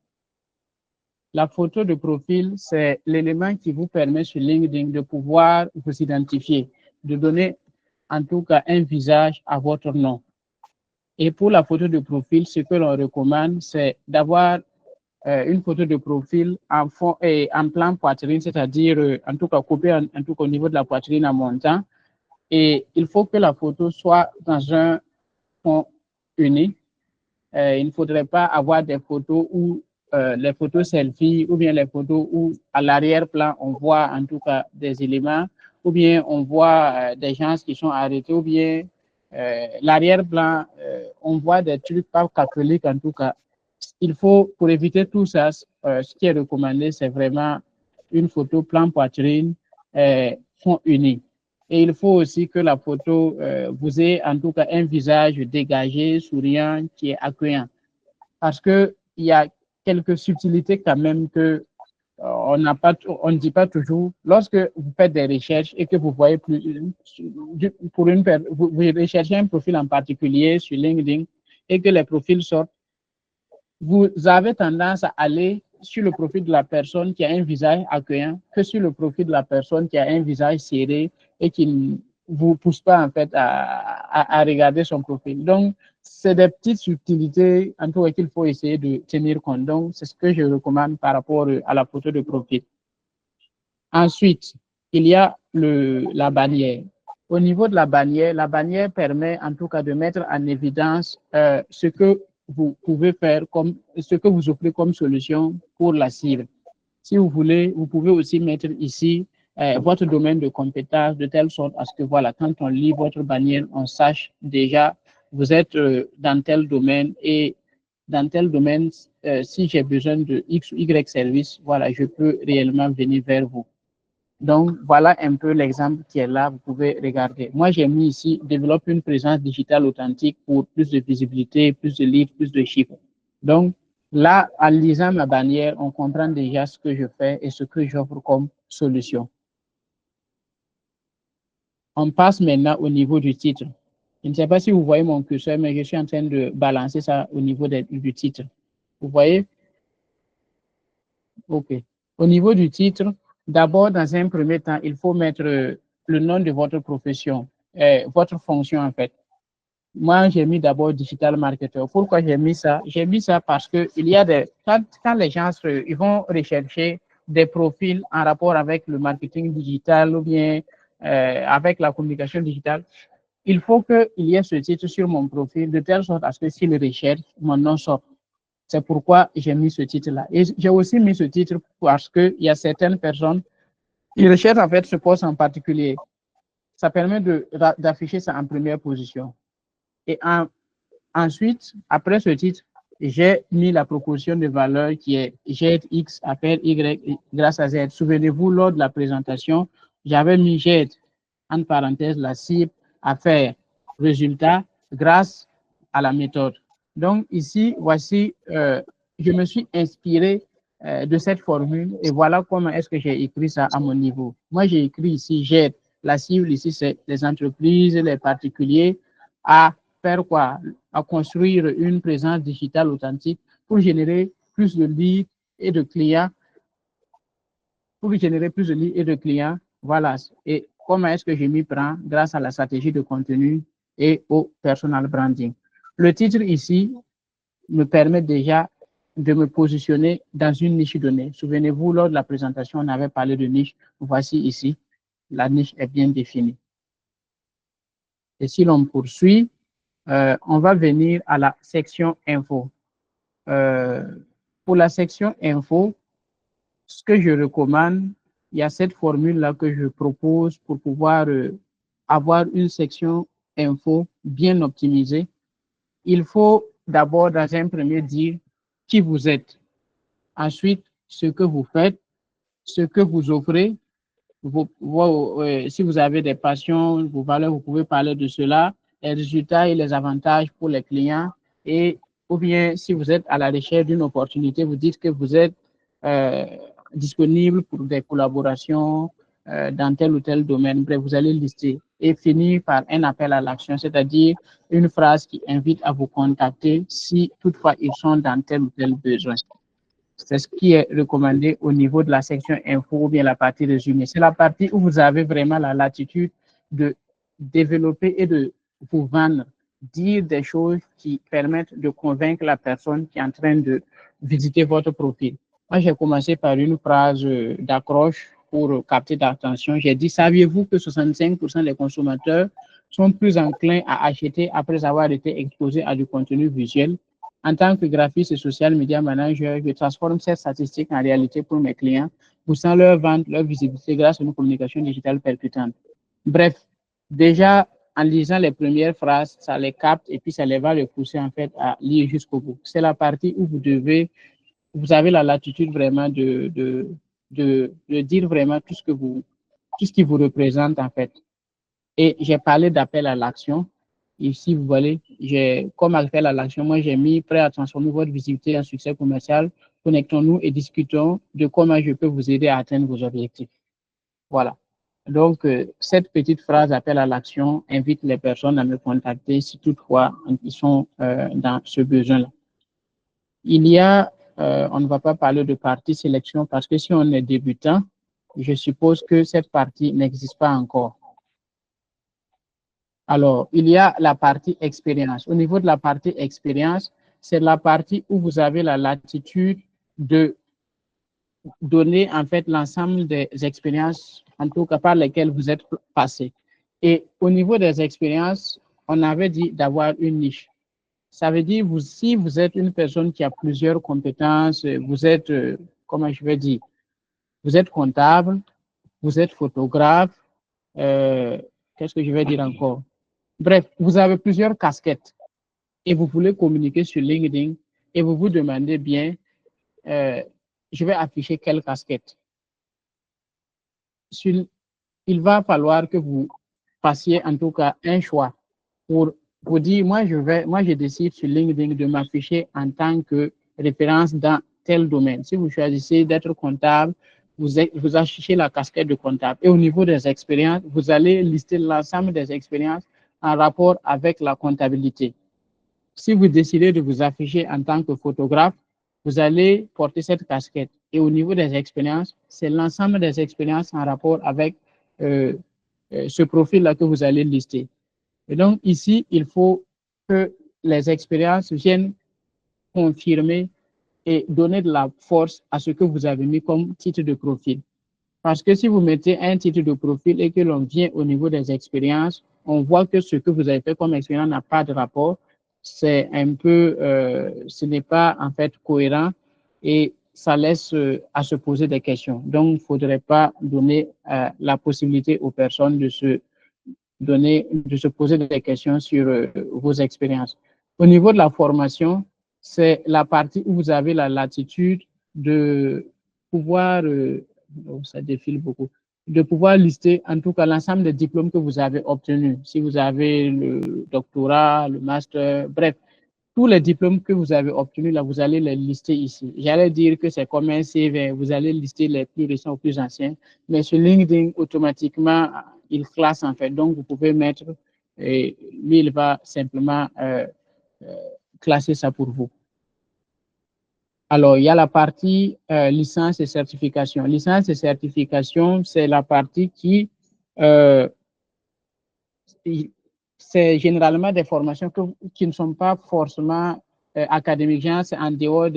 La photo de profil, c'est l'élément qui vous permet sur LinkedIn de pouvoir vous identifier, de donner en tout cas un visage à votre nom. Et pour la photo de profil, ce que l'on recommande, c'est d'avoir une photo de profil en fond et en plan poitrine, c'est-à-dire en tout cas coupée en tout cas au niveau de la poitrine en montant. Et il faut que la photo soit dans un fond uni. Il ne faudrait pas avoir des photos où les photos selfie ou bien les photos où à l'arrière-plan on voit en tout cas des éléments ou bien on voit des gens qui sont arrêtés ou bien l'arrière-plan on voit des trucs pas catholiques en tout cas. Il faut, pour éviter tout ça, ce qui est recommandé, c'est vraiment une photo plan poitrine, fond uni. Et il faut aussi que la photo vous ait en tout cas un visage dégagé, souriant, qui est accueillant. Parce qu'il y a quelques subtilités quand même que on ne dit pas toujours. Lorsque vous faites des recherches et que vous voyez vous recherchez un profil en particulier sur LinkedIn et que les profils sortent, vous avez tendance à aller sur le profil de la personne qui a un visage accueillant que sur le profil de la personne qui a un visage serré et qui ne vous pousse pas en fait à regarder son profil. Donc, c'est des petites subtilités en tout cas qu'il faut essayer de tenir compte. Donc, c'est ce que je recommande par rapport à la photo de profil. Ensuite, il y a la bannière. Au niveau de la bannière permet en tout cas de mettre en évidence ce que vous pouvez faire comme ce que vous offrez comme solution pour la cible. Si vous voulez, vous pouvez aussi mettre ici votre domaine de compétence de telle sorte à ce que voilà, quand on lit votre bannière, on sache déjà vous êtes dans tel domaine et dans tel domaine, si j'ai besoin de X ou Y service, voilà, je peux réellement venir vers vous. Donc, voilà un peu l'exemple qui est là, vous pouvez regarder. Moi, j'ai mis ici, développe une présence digitale authentique pour plus de visibilité, plus de livres, plus de chiffres. Donc, là, en lisant ma bannière, on comprend déjà ce que je fais et ce que j'offre comme solution. On passe maintenant au niveau du titre. Je ne sais pas si vous voyez mon curseur, mais je suis en train de balancer ça au niveau du titre. Vous voyez? OK. Au niveau du titre, d'abord, dans un premier temps, il faut mettre le nom de votre profession, votre fonction en fait. Moi, j'ai mis d'abord digital marketer. Pourquoi j'ai mis ça? J'ai mis ça parce que il y a quand les gens ils vont rechercher des profils en rapport avec le marketing digital ou bien avec la communication digitale, il faut qu'il y ait ce titre sur mon profil de telle sorte à ce que s'ils recherchent, mon nom sort. C'est pourquoi j'ai mis ce titre-là. Et j'ai aussi mis ce titre parce qu'il y a certaines personnes qui recherchent en fait ce poste en particulier. Ça permet d'afficher ça en première position. Et ensuite, après ce titre, j'ai mis la proposition de valeur qui est Z-X appelle Y grâce à Z. Souvenez-vous, lors de la présentation, j'avais mis Z, en parenthèse, la cible, affaire, résultat, grâce à la méthode. Donc ici, voici, je me suis inspiré de cette formule et voilà comment est-ce que j'ai écrit ça à mon niveau. Moi, j'ai écrit ici, j'aide. La cible ici, c'est les entreprises, les particuliers à faire quoi? À construire une présence digitale authentique pour générer plus de leads et de clients. Pour générer plus de leads et de clients, voilà. Et comment est-ce que je m'y prends? Grâce à la stratégie de contenu et au personal branding. Le titre ici me permet déjà de me positionner dans une niche donnée. Souvenez-vous, lors de la présentation, on avait parlé de niche. Voici ici, la niche est bien définie. Et si l'on poursuit, on va venir à la section info. Pour la section info, ce que je recommande, il y a cette formule-là que je propose pour pouvoir avoir une section info bien optimisée. Il faut d'abord, dans un premier, dire qui vous êtes. Ensuite, ce que vous faites, ce que vous offrez. Si vous avez des passions, vos valeurs, vous pouvez parler de cela, les résultats et les avantages pour les clients. Et ou bien, si vous êtes à la recherche d'une opportunité, vous dites que vous êtes disponible pour des collaborations dans tel ou tel domaine. Bref, vous allez lister et finir par un appel à l'action, c'est-à-dire une phrase qui invite à vous contacter si toutefois ils sont dans tel ou tel besoin. C'est ce qui est recommandé au niveau de la section info ou bien la partie résumé. C'est la partie où vous avez vraiment la latitude de développer et de vous vendre, dire des choses qui permettent de convaincre la personne qui est en train de visiter votre profil. Moi, j'ai commencé par une phrase d'accroche pour capter l'attention. J'ai dit, saviez-vous que 65% des consommateurs sont plus enclins à acheter après avoir été exposés à du contenu visuel? En tant que graphiste et social media manager, je transforme cette statistique en réalité pour mes clients, poussant leur vente, leur visibilité grâce à une communication digitale percutante. Bref, déjà, en lisant les premières phrases, ça les capte et puis ça les va les pousser en fait à lire jusqu'au bout. C'est la partie où vous avez la latitude vraiment de dire vraiment tout ce qui vous représente en fait. Et j'ai parlé d'appel à l'action. Ici, vous voyez, comme appel à l'action, moi, j'ai mis prêt à transformer votre visibilité en succès commercial. Connectons-nous et discutons de comment je peux vous aider à atteindre vos objectifs. Voilà. Donc, cette petite phrase appel à l'action invite les personnes à me contacter si toutefois ils sont dans ce besoin-là. Il y a, on ne va pas parler de partie sélection parce que si on est débutant, je suppose que cette partie n'existe pas encore. Alors, il y a la partie expérience. Au niveau de la partie expérience, c'est la partie où vous avez la latitude de donner en fait l'ensemble des expériences, en tout cas par lesquelles vous êtes passé. Et au niveau des expériences, on avait dit d'avoir une niche. Ça veut dire, si vous êtes une personne qui a plusieurs compétences, vous êtes, comment je vais dire, vous êtes comptable, vous êtes photographe, qu'est-ce que je vais dire encore? Bref, vous avez plusieurs casquettes et vous voulez communiquer sur LinkedIn et vous vous demandez bien, je vais afficher quelle casquette. Il va falloir que vous fassiez en tout cas un choix pour vous dire, moi je décide sur LinkedIn de m'afficher en tant que référence dans tel domaine. Si vous choisissez d'être comptable, vous affichez la casquette de comptable. Et au niveau des expériences, vous allez lister l'ensemble des expériences en rapport avec la comptabilité. Si vous décidez de vous afficher en tant que photographe, vous allez porter cette casquette. Et au niveau des expériences, c'est l'ensemble des expériences en rapport avec ce profil-là que vous allez lister. Et donc ici, il faut que les expériences viennent confirmer et donner de la force à ce que vous avez mis comme titre de profil. Parce que si vous mettez un titre de profil et que l'on vient au niveau des expériences, on voit que ce que vous avez fait comme expérience n'a pas de rapport. C'est un peu, ce n'est pas en fait cohérent et ça laisse à se poser des questions. Donc, il ne faudrait pas donner la possibilité aux personnes de se poser des questions sur vos expériences. Au niveau de la formation, c'est la partie où vous avez la latitude de pouvoir, ça défile beaucoup, de pouvoir lister en tout cas l'ensemble des diplômes que vous avez obtenus. Si vous avez le doctorat, le master, bref, tous les diplômes que vous avez obtenus, là, vous allez les lister ici. J'allais dire que c'est comme un CV, vous allez lister les plus récents ou plus anciens, mais sur LinkedIn, automatiquement, il classe en fait. Donc, vous pouvez mettre, et lui, il va simplement classer ça pour vous. Alors, il y a la partie licence et certification. Licence et certification, c'est la partie qui, c'est généralement des formations qui ne sont pas forcément académiques, c'est en dehors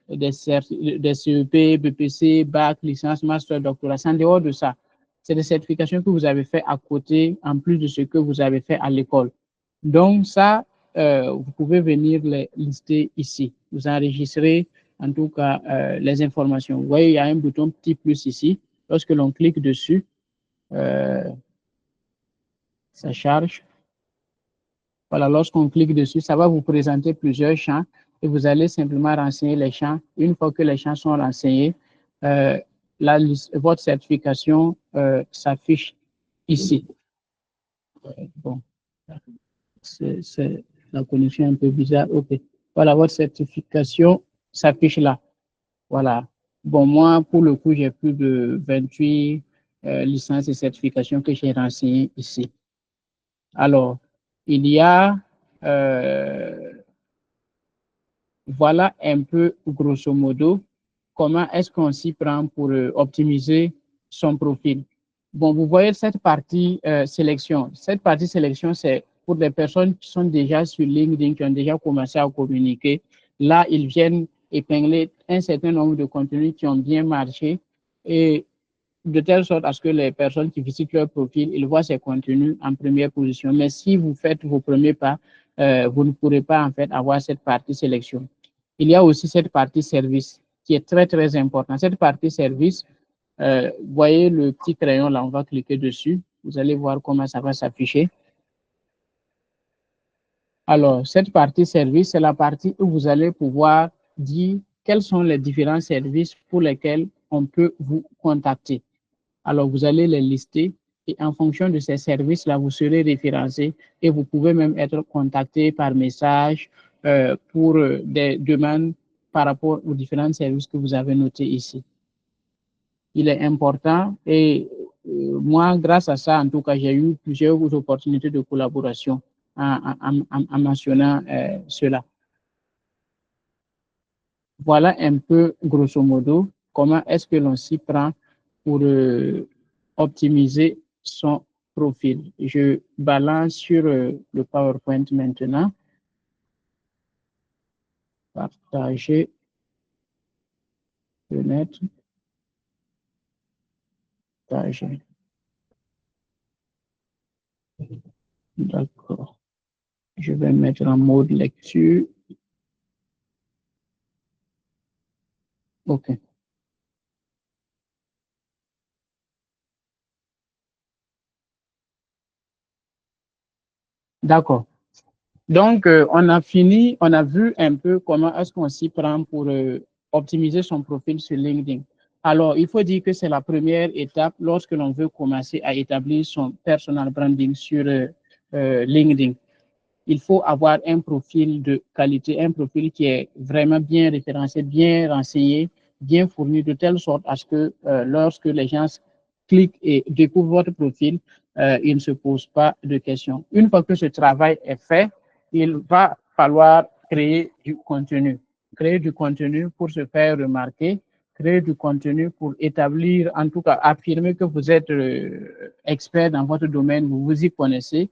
des CEP, BPC, bac, licence, master, doctorat. C'est en dehors de ça. C'est des certifications que vous avez fait à côté, en plus de ce que vous avez fait à l'école. Donc ça, vous pouvez venir les lister ici. Vous enregistrez en tout cas les informations. Vous voyez, il y a un bouton petit plus ici. Lorsque l'on clique dessus, ça charge. Voilà, lorsqu'on clique dessus, ça va vous présenter plusieurs champs et vous allez simplement renseigner les champs. Une fois que les champs sont renseignés, votre certification s'affiche ici. Bon, c'est la connexion un peu bizarre. OK. Voilà, votre certification s'affiche là. Voilà. Bon, moi, pour le coup, j'ai plus de 28 licences et certifications que j'ai renseignées ici. Alors, il y a, voilà un peu, grosso modo, comment est-ce qu'on s'y prend pour optimiser son profil. Bon, vous voyez cette partie sélection. Cette partie sélection, c'est pour des personnes qui sont déjà sur LinkedIn, qui ont déjà commencé à communiquer. Là, ils viennent épingler un certain nombre de contenus qui ont bien marché et de telle sorte à ce que les personnes qui visitent leur profil, ils voient ces contenus en première position. Mais si vous faites vos premiers pas, vous ne pourrez pas en fait avoir cette partie sélection. Il y a aussi cette partie service qui est très, très importante. Cette partie service, vous voyez le petit crayon là, on va cliquer dessus. Vous allez voir comment ça va s'afficher. Alors, cette partie service, c'est la partie où vous allez pouvoir dire quels sont les différents services pour lesquels on peut vous contacter. Alors, vous allez les lister et en fonction de ces services-là, vous serez référencé et vous pouvez même être contacté par message pour des demandes par rapport aux différents services que vous avez notés ici. Il est important et moi, grâce à ça, en tout cas, j'ai eu plusieurs opportunités de collaboration en mentionnant cela. Voilà un peu, grosso modo, comment est-ce que l'on s'y prend pour optimiser son profil. Je balance sur le PowerPoint maintenant. Partager, fenêtre, partager. D'accord. Je vais mettre en mode lecture. OK. D'accord. Donc, on a fini, on a vu un peu comment est-ce qu'on s'y prend pour optimiser son profil sur LinkedIn. Alors, il faut dire que c'est la première étape lorsque l'on veut commencer à établir son personal branding sur LinkedIn. Il faut avoir un profil de qualité, un profil qui est vraiment bien référencé, bien renseigné, bien fourni, de telle sorte à ce que lorsque les gens cliquent et découvrent votre profil, ils ne se posent pas de questions. Une fois que ce travail est fait, il va falloir créer du contenu. Créer du contenu pour se faire remarquer, créer du contenu pour établir, en tout cas affirmer que vous êtes expert dans votre domaine, vous vous y connaissez,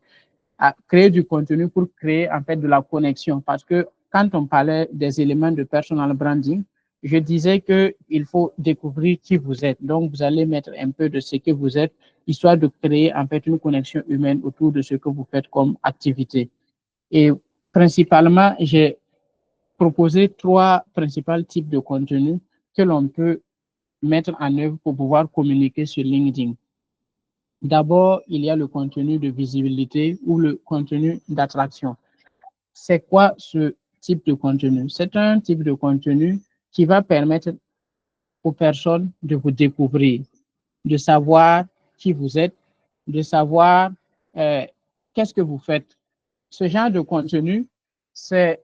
à créer du contenu pour créer en fait de la connexion. Parce que quand on parlait des éléments de personal branding, je disais qu'il faut découvrir qui vous êtes. Donc, vous allez mettre un peu de ce que vous êtes, histoire de créer en fait une connexion humaine autour de ce que vous faites comme activité. Et principalement, j'ai proposé 3 principaux types de contenus que l'on peut mettre en œuvre pour pouvoir communiquer sur LinkedIn. D'abord, il y a le contenu de visibilité ou le contenu d'attraction. C'est quoi ce type de contenu? C'est un type de contenu qui va permettre aux personnes de vous découvrir, de savoir qui vous êtes, de savoir qu'est-ce que vous faites. Ce genre de contenu, c'est,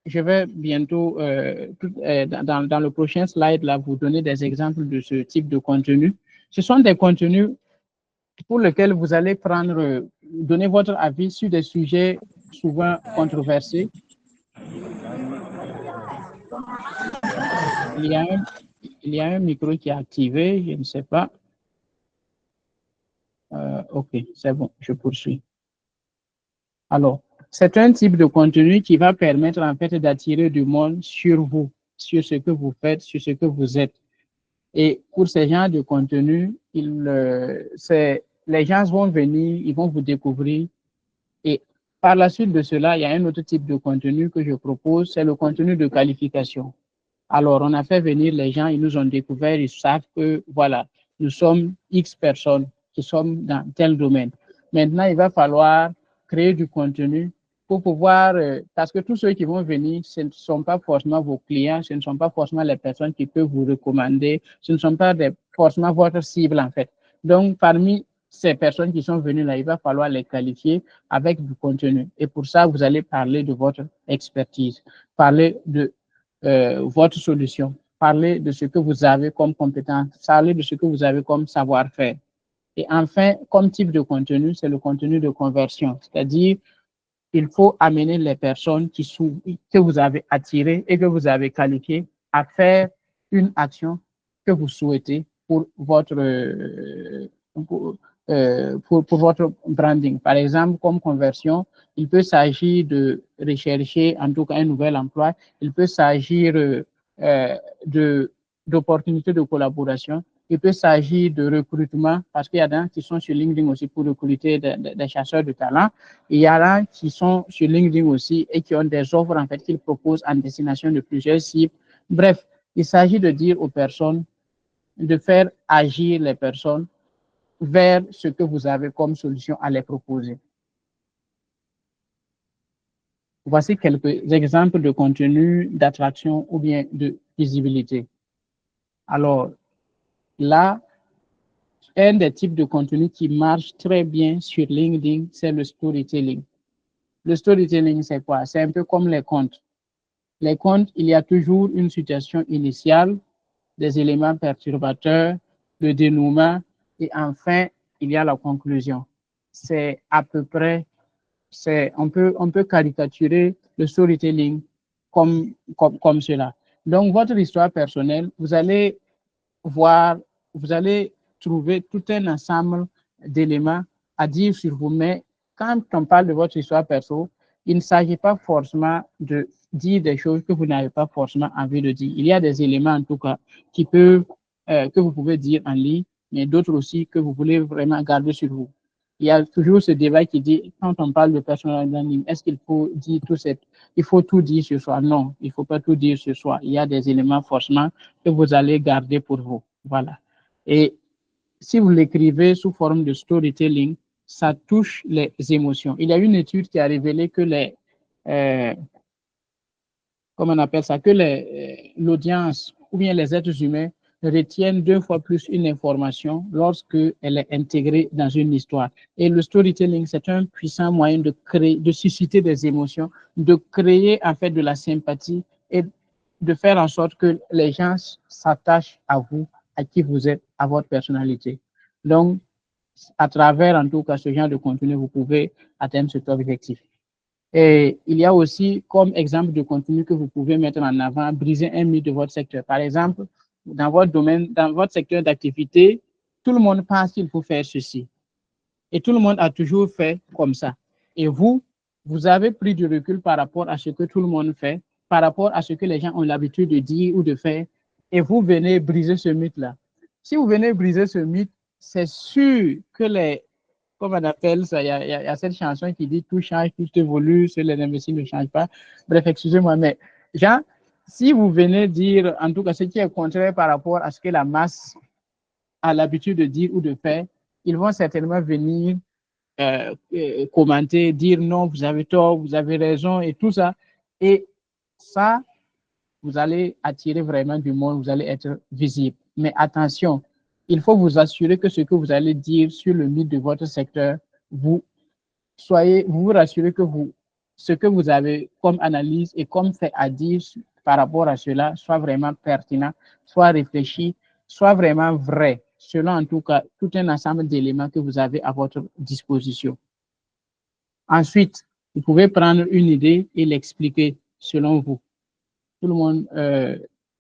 je vais bientôt, dans le prochain slide, là, vous donner des exemples de ce type de contenu. Ce sont des contenus pour lesquels vous allez prendre, donner votre avis sur des sujets souvent controversés. Il y a un micro qui est activé, je ne sais pas. OK, c'est bon, je poursuis. Alors, c'est un type de contenu qui va permettre en fait d'attirer du monde sur vous. sur ce que vous faites, sur ce que vous êtes. Et pour ces genres de contenu, les gens vont venir, ils vont vous découvrir. Et par la suite de cela, il y a un autre type de contenu que je propose, c'est le contenu de qualification. Alors, on a fait venir les gens, ils nous ont découvert, ils savent que, voilà, nous sommes X personnes qui sommes dans tel domaine. Maintenant, il va falloir créer du contenu pour pouvoir, parce que tous ceux qui vont venir, ce ne sont pas forcément vos clients, ce ne sont pas forcément les personnes qui peuvent vous recommander, ce ne sont pas forcément votre cible, en fait. Donc, parmi ces personnes qui sont venues là, il va falloir les qualifier avec du contenu. Et pour ça, vous allez parler de votre expertise, parler de votre solution, parler de ce que vous avez comme compétence, parler de ce que vous avez comme savoir-faire. Et enfin, comme type de contenu, c'est le contenu de conversion, c'est-à-dire il faut amener les personnes que vous avez attirées et que vous avez qualifiées à faire une action que vous souhaitez pour votre branding. Par exemple, comme conversion, il peut s'agir de rechercher en tout cas un nouvel emploi, il peut s'agir d'opportunités de collaboration, il peut s'agir de recrutement, parce qu'il y a des gens qui sont sur LinkedIn aussi pour recruter des chasseurs de talent. Il y a des gens qui sont sur LinkedIn aussi et qui ont des offres en fait qu'ils proposent en destination de plusieurs cibles. Bref, il s'agit de dire aux personnes, de faire agir les personnes vers ce que vous avez comme solution à les proposer. Voici quelques exemples de contenu d'attraction ou bien de visibilité. Alors, là, un des types de contenu qui marche très bien sur LinkedIn, c'est le storytelling. Le storytelling, c'est quoi? C'est un peu comme les contes. Les contes, il y a toujours une situation initiale, des éléments perturbateurs, le dénouement, et enfin, il y a la conclusion. C'est à peu près, on peut caricaturer le storytelling comme cela. Donc, votre histoire personnelle, vous allez voir, vous allez trouver tout un ensemble d'éléments à dire sur vous, mais quand on parle de votre histoire perso, il ne s'agit pas forcément de dire des choses que vous n'avez pas forcément envie de dire. Il y a des éléments, en tout cas, que vous pouvez dire en ligne, mais d'autres aussi que vous voulez vraiment garder sur vous. Il y a toujours ce débat qui dit, quand on parle de personal branding, est-ce qu'il faut dire il faut tout dire sur soi? Non, il ne faut pas tout dire sur soi. Il y a des éléments forcément que vous allez garder pour vous. Voilà. Et si vous l'écrivez sous forme de storytelling, ça touche les émotions. Il y a une étude qui a révélé que comment on appelle ça, que l'audience ou bien les êtres humains retiennent 2 fois plus une information lorsqu'elle est intégrée dans une histoire. Et le storytelling, c'est un puissant moyen de créer, de susciter des émotions, de créer en fait de la sympathie et de faire en sorte que les gens s'attachent à vous, à qui vous êtes, à votre personnalité. Donc, à travers en tout cas ce genre de contenu, vous pouvez atteindre cet objectif. Et il y a aussi comme exemple de contenu que vous pouvez mettre en avant, briser un mythe de votre secteur. Par exemple, dans votre domaine, dans votre secteur d'activité, tout le monde pense qu'il faut faire ceci. Et tout le monde a toujours fait comme ça. Et vous avez pris du recul par rapport à ce que tout le monde fait, par rapport à ce que les gens ont l'habitude de dire ou de faire, et vous venez briser ce mythe-là. Si vous venez briser ce mythe, c'est sûr que comme on appelle ça, il y a cette chanson qui dit « Tout change, tout évolue, seuls les imbéciles ne changent pas ». Bref, excusez-moi, mais Jean, si vous venez dire, en tout cas, ce qui est contraire par rapport à ce que la masse a l'habitude de dire ou de faire, ils vont certainement venir commenter, dire non, vous avez tort, vous avez raison et tout ça. Et ça, vous allez attirer vraiment du monde, vous allez être visible. Mais attention, il faut vous assurer que ce que vous allez dire sur le mythe de votre secteur, vous vous rassurez que ce que vous avez comme analyse et comme fait à dire par rapport à cela soit vraiment pertinent, soit réfléchi, soit vraiment vrai, selon en tout cas tout un ensemble d'éléments que vous avez à votre disposition. Ensuite, vous pouvez prendre une idée et l'expliquer selon vous. Tout le monde,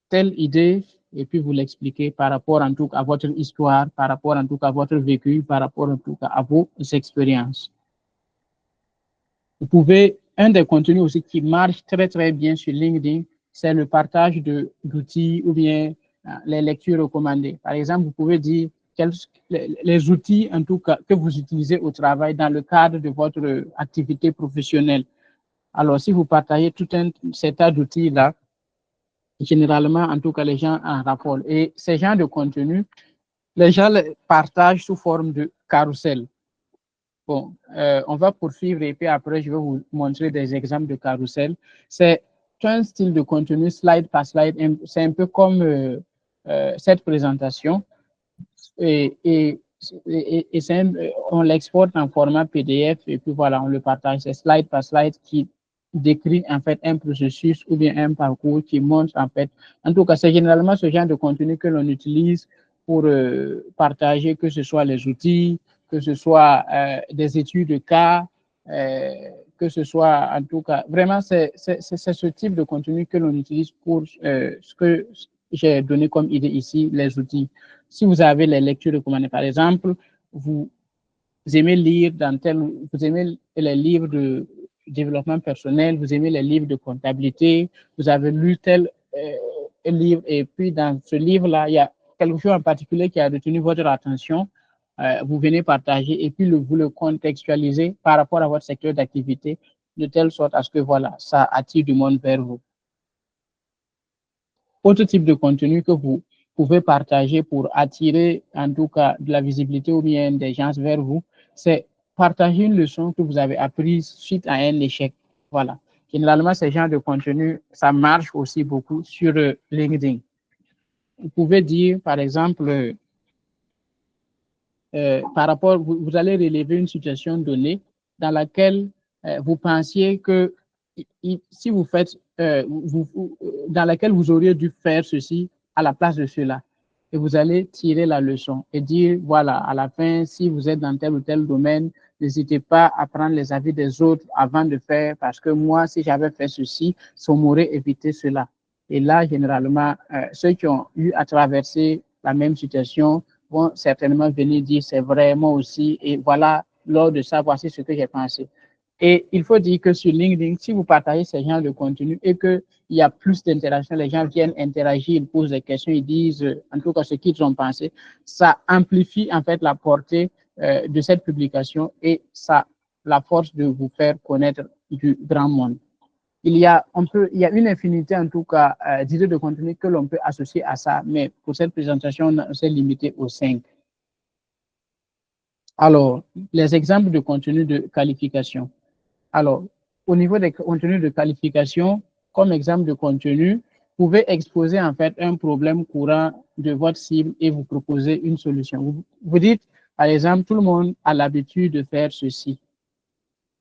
telle idée, et puis vous l'expliquez par rapport en tout cas à votre histoire, par rapport en tout cas à votre vécu, par rapport en tout cas à vos expériences. Vous pouvez, un des contenus aussi qui marche très très bien sur LinkedIn, c'est le partage d'outils ou bien les lectures recommandées. Par exemple, vous pouvez dire les outils, en tout cas, que vous utilisez au travail dans le cadre de votre activité professionnelle. Alors, si vous partagez tout cet tas d'outils-là, généralement, en tout cas, les gens en raffolent. Et ces genres de contenu, les gens les partagent sous forme de carrousel. Bon, on va poursuivre et puis après, je vais vous montrer des exemples de carrousel. C'est un style de contenu slide par slide. C'est un peu comme cette présentation. Et on l'exporte en format PDF et puis voilà, on le partage. C'est slide par slide qui décrit en fait un processus ou bien un parcours qui montre en fait. En tout cas, c'est généralement ce genre de contenu que l'on utilise pour partager, que ce soit les outils, que ce soit des études de cas, que ce soit en tout cas, vraiment c'est ce type de contenu que l'on utilise pour ce que j'ai donné comme idée ici, les outils. Si vous avez les lectures recommandées, par exemple, vous aimez lire vous aimez les livres de développement personnel, vous aimez les livres de comptabilité, vous avez lu tel livre et puis dans ce livre-là, il y a quelque chose en particulier qui a retenu votre attention, vous venez partager et puis vous le contextualisez par rapport à votre secteur d'activité de telle sorte à ce que voilà, ça attire du monde vers vous. Autre type de contenu que vous pouvez partager pour attirer en tout cas de la visibilité ou bien des gens vers vous, c'est partager une leçon que vous avez apprise suite à un échec. Voilà. Généralement, ce genre de contenu, ça marche aussi beaucoup sur LinkedIn. Vous pouvez dire, par exemple, par rapport, vous allez relever une situation donnée dans laquelle vous pensiez que si vous faites, dans laquelle vous auriez dû faire ceci à la place de cela. Et vous allez tirer la leçon et dire, voilà, à la fin, si vous êtes dans tel ou tel domaine, n'hésitez pas à prendre les avis des autres avant de faire, parce que moi, si j'avais fait ceci, ça m'aurait évité cela. Et là, généralement, ceux qui ont eu à traverser la même situation vont certainement venir dire, c'est vrai, moi aussi, et voilà, lors de ça, voici ce que j'ai pensé. Et il faut dire que sur LinkedIn, si vous partagez ce genre de contenu et qu'il y a plus d'interaction, les gens viennent interagir, ils posent des questions, ils disent en tout cas ce qu'ils ont pensé, ça amplifie en fait la portée de cette publication et ça la force de vous faire connaître du grand monde. Il y a une infinité en tout cas d'idées de contenu que l'on peut associer à ça, mais pour cette présentation, on s'est limité aux 5. Alors, les exemples de contenu de qualification. Alors, au niveau des contenus de qualification, comme exemple de contenu, vous pouvez exposer en fait un problème courant de votre cible et vous proposer une solution. Vous dites, par exemple, tout le monde a l'habitude de faire ceci.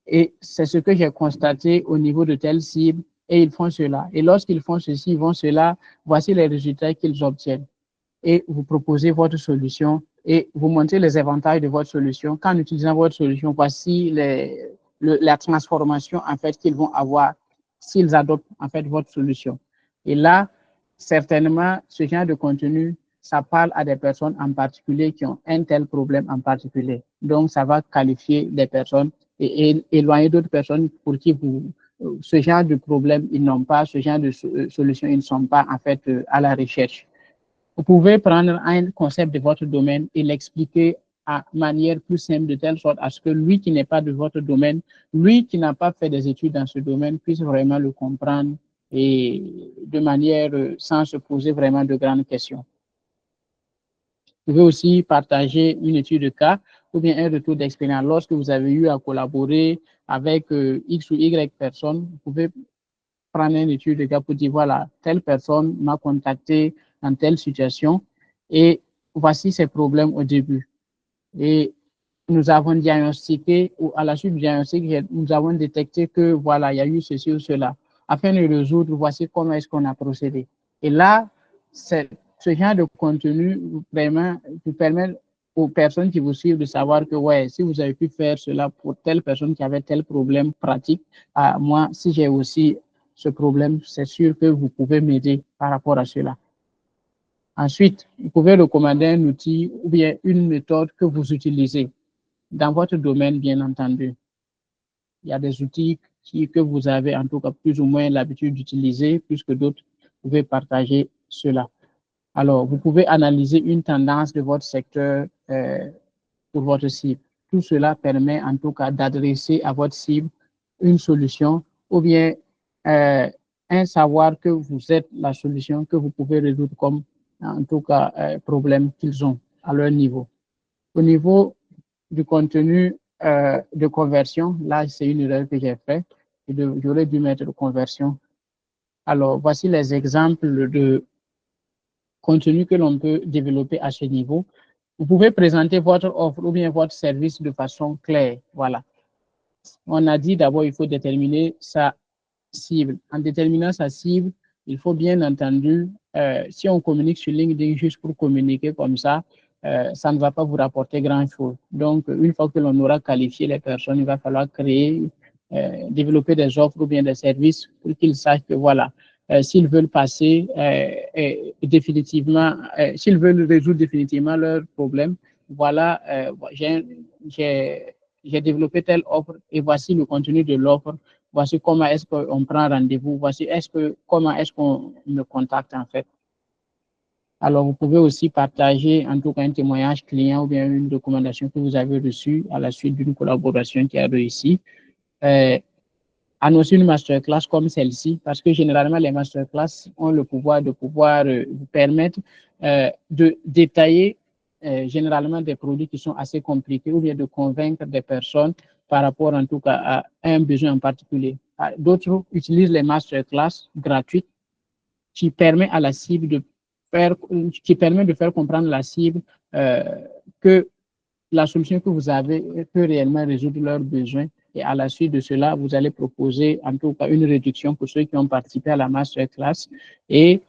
Et c'est ce que j'ai constaté au niveau de telle cible et ils font cela. Et lorsqu'ils font ceci, ils font cela, voici les résultats qu'ils obtiennent. Et vous proposez votre solution et vous montrez les avantages de votre solution. Qu'en utilisant votre solution, voici la transformation en fait qu'ils vont avoir s'ils adoptent en fait votre solution. Et là, certainement, ce genre de contenu, ça parle à des personnes en particulier qui ont un tel problème en particulier. Donc, ça va qualifier des personnes et éloigner d'autres personnes pour qui ce genre de problème, ils n'ont pas, ce genre de solution, ils ne sont pas en fait à la recherche. Vous pouvez prendre un concept de votre domaine et l'expliquer à manière plus simple de telle sorte à ce que lui qui n'est pas de votre domaine, lui qui n'a pas fait des études dans ce domaine puisse vraiment le comprendre et de manière sans se poser vraiment de grandes questions. Vous pouvez aussi partager une étude de cas ou bien un retour d'expérience. Lorsque vous avez eu à collaborer avec X ou Y personnes, vous pouvez prendre une étude de cas pour dire, voilà, telle personne m'a contacté dans telle situation et voici ses problèmes au début. Et nous avons diagnostiqué, ou à la suite du diagnostic, nous avons détecté que, voilà, il y a eu ceci ou cela. Afin de résoudre, voici comment est-ce qu'on a procédé. Et là, ce genre de contenu vraiment vous permet aux personnes qui vous suivent de savoir que, ouais, si vous avez pu faire cela pour telle personne qui avait tel problème pratique, moi, si j'ai aussi ce problème, c'est sûr que vous pouvez m'aider par rapport à cela. Ensuite, vous pouvez recommander un outil ou bien une méthode que vous utilisez dans votre domaine, bien entendu. Il y a des outils que vous avez en tout cas plus ou moins l'habitude d'utiliser, plus que d'autres, vous pouvez partager cela. Alors, vous pouvez analyser une tendance de votre secteur pour votre cible. Tout cela permet en tout cas d'adresser à votre cible une solution ou bien un savoir que vous êtes la solution que vous pouvez résoudre comme en tout cas problème qu'ils ont à leur niveau. Au niveau du contenu de conversion, là c'est une erreur que j'ai faite. J'aurais dû mettre de conversion. Alors voici les exemples de contenu que l'on peut développer à ce niveau. Vous pouvez présenter votre offre ou bien votre service de façon claire. Voilà. On a dit d'abord, il faut déterminer sa cible. En déterminant sa cible, il faut bien entendu, si on communique sur LinkedIn juste pour communiquer comme ça ne va pas vous rapporter grand-chose. Donc, une fois que l'on aura qualifié les personnes, il va falloir créer, développer des offres ou bien des services pour qu'ils sachent que voilà, s'ils veulent passer définitivement, s'ils veulent résoudre définitivement leurs problèmes, voilà, j'ai développé telle offre et voici le contenu de l'offre, voici comment est-ce qu'on prend rendez-vous, voici comment est-ce qu'on me contacte en fait. Alors, vous pouvez aussi partager en tout cas un témoignage client ou bien une recommandation que vous avez reçue à la suite d'une collaboration qui a réussi. Annoncer une masterclass comme celle-ci, parce que généralement, les masterclass ont le pouvoir de vous permettre de détailler généralement des produits qui sont assez compliqués ou bien de convaincre des personnes par rapport en tout cas à un besoin en particulier. D'autres utilisent les masterclass gratuites qui permettent à la cible de faire comprendre à la cible que la solution que vous avez peut réellement résoudre leurs besoins. Et à la suite de cela, vous allez proposer en tout cas une réduction pour ceux qui ont participé à la masterclass et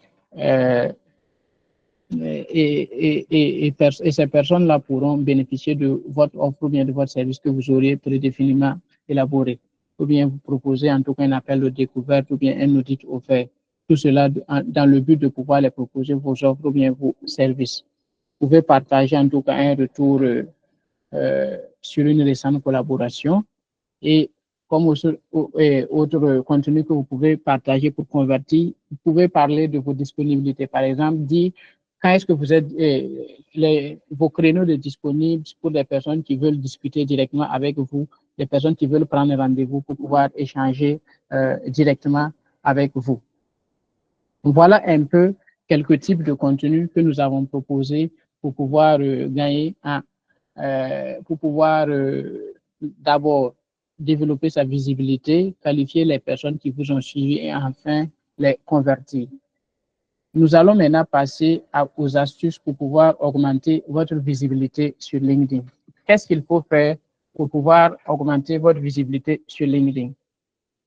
ces personnes-là pourront bénéficier de votre offre ou bien de votre service que vous auriez prédéfiniment élaboré. Ou bien vous proposez en tout cas un appel de découverte ou bien un audit offert. Tout cela dans le but de pouvoir les proposer vos offres ou bien vos services. Vous pouvez partager en tout cas un retour sur une récente collaboration et comme autre contenu que vous pouvez partager pour convertir, vous pouvez parler de vos disponibilités. Par exemple, dire quand est-ce que vous êtes vos créneaux de disponibles pour des personnes qui veulent discuter directement avec vous, des personnes qui veulent prendre rendez-vous pour pouvoir échanger directement avec vous. Voilà un peu quelques types de contenus que nous avons proposés pour pouvoir gagner pour pouvoir d'abord développer sa visibilité, qualifier les personnes qui vous ont suivi et enfin les convertir. Nous allons maintenant passer aux astuces pour pouvoir augmenter votre visibilité sur LinkedIn. Qu'est-ce qu'il faut faire pour pouvoir augmenter votre visibilité sur LinkedIn?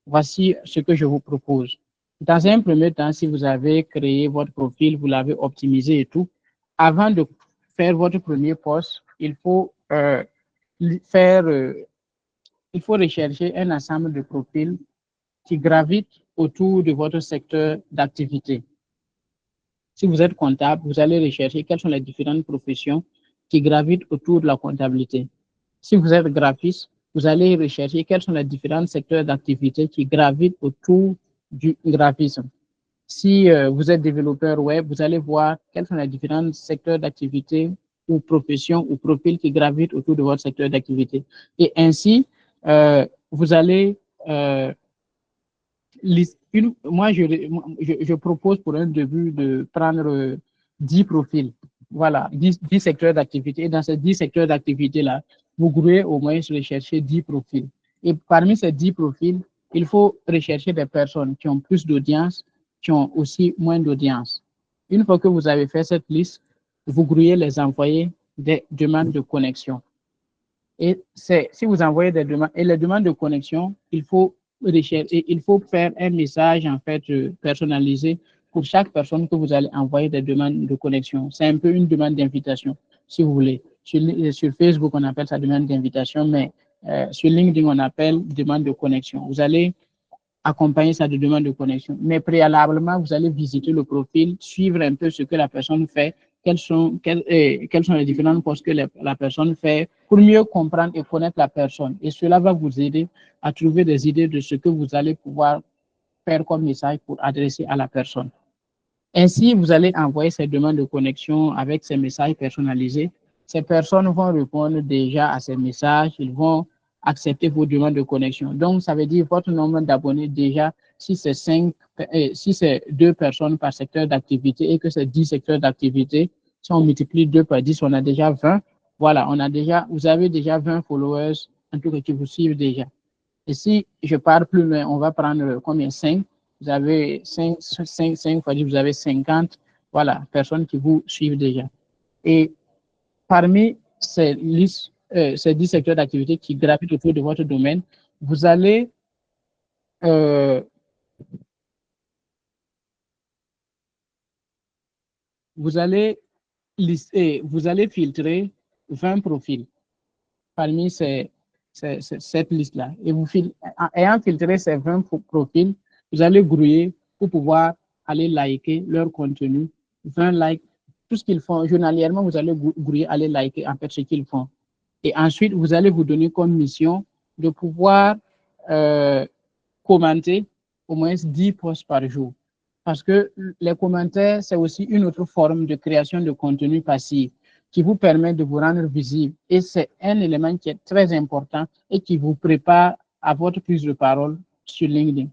Voici ce que je vous propose. Dans un premier temps, si vous avez créé votre profil, vous l'avez optimisé et tout, avant de faire votre premier post, il faut rechercher un ensemble de profils qui gravitent autour de votre secteur d'activité. Si vous êtes comptable, vous allez rechercher quelles sont les différentes professions qui gravitent autour de la comptabilité. Si vous êtes graphiste, vous allez rechercher quels sont les différents secteurs d'activité qui gravitent autour du graphisme. Si vous êtes développeur web, vous allez voir quels sont les différents secteurs d'activité ou professions ou profils qui gravitent autour de votre secteur d'activité. Et ainsi, vous allez moi, je propose pour un début de prendre 10 profils. Voilà, 10 secteurs d'activité. Et dans ces 10 secteurs d'activité-là, vous pouvez au moins rechercher 10 profils. Et parmi ces 10 profils, il faut rechercher des personnes qui ont plus d'audience, qui ont aussi moins d'audience. Une fois que vous avez fait cette liste, vous pourriez les envoyer des demandes de connexion. Et si vous envoyez des demandes, et les demandes de connexion, il faut faire un message en fait personnalisé pour chaque personne que vous allez envoyer des demandes de connexion. C'est un peu une demande d'invitation, si vous voulez. Sur Facebook, on appelle ça demande d'invitation, mais sur LinkedIn, on appelle demande de connexion. Vous allez accompagner ça de demande de connexion. Mais préalablement, vous allez visiter le profil, suivre un peu ce que la personne fait quels sont les différents postes que la personne fait pour mieux comprendre et connaître la personne. Et cela va vous aider à trouver des idées de ce que vous allez pouvoir faire comme message pour adresser à la personne. Ainsi, vous allez envoyer ces demandes de connexion avec ces messages personnalisés. Ces personnes vont répondre déjà à ces messages, ils vont accepter vos demandes de connexion. Donc, ça veut dire votre nombre d'abonnés déjà, si c'est 2 personnes par secteur d'activité et que c'est 10 secteurs d'activité, si on multiplie 2 par 10, on a déjà 20. Voilà, vous avez déjà 20 followers, en tout cas qui vous suivent déjà. Et si je pars plus loin, on va prendre combien? 5. Vous avez 5 fois 10, vous avez 50, voilà, personnes qui vous suivent déjà. Et parmi ces listes, ces 10 secteurs d'activité qui gravitent autour de votre domaine, vous allez filtrer 20 profils parmi cette liste-là. Et ayant filtré ces 20 profils, vous allez grouiller pour pouvoir aller liker leur contenu. 20 likes, tout ce qu'ils font. Journalièrement, vous allez grouiller, aller liker en fait ce qu'ils font. Et ensuite, vous allez vous donner comme mission de pouvoir commenter au moins 10 posts par jour. Parce que les commentaires, c'est aussi une autre forme de création de contenu passif qui vous permet de vous rendre visible. Et c'est un élément qui est très important et qui vous prépare à votre prise de parole sur LinkedIn.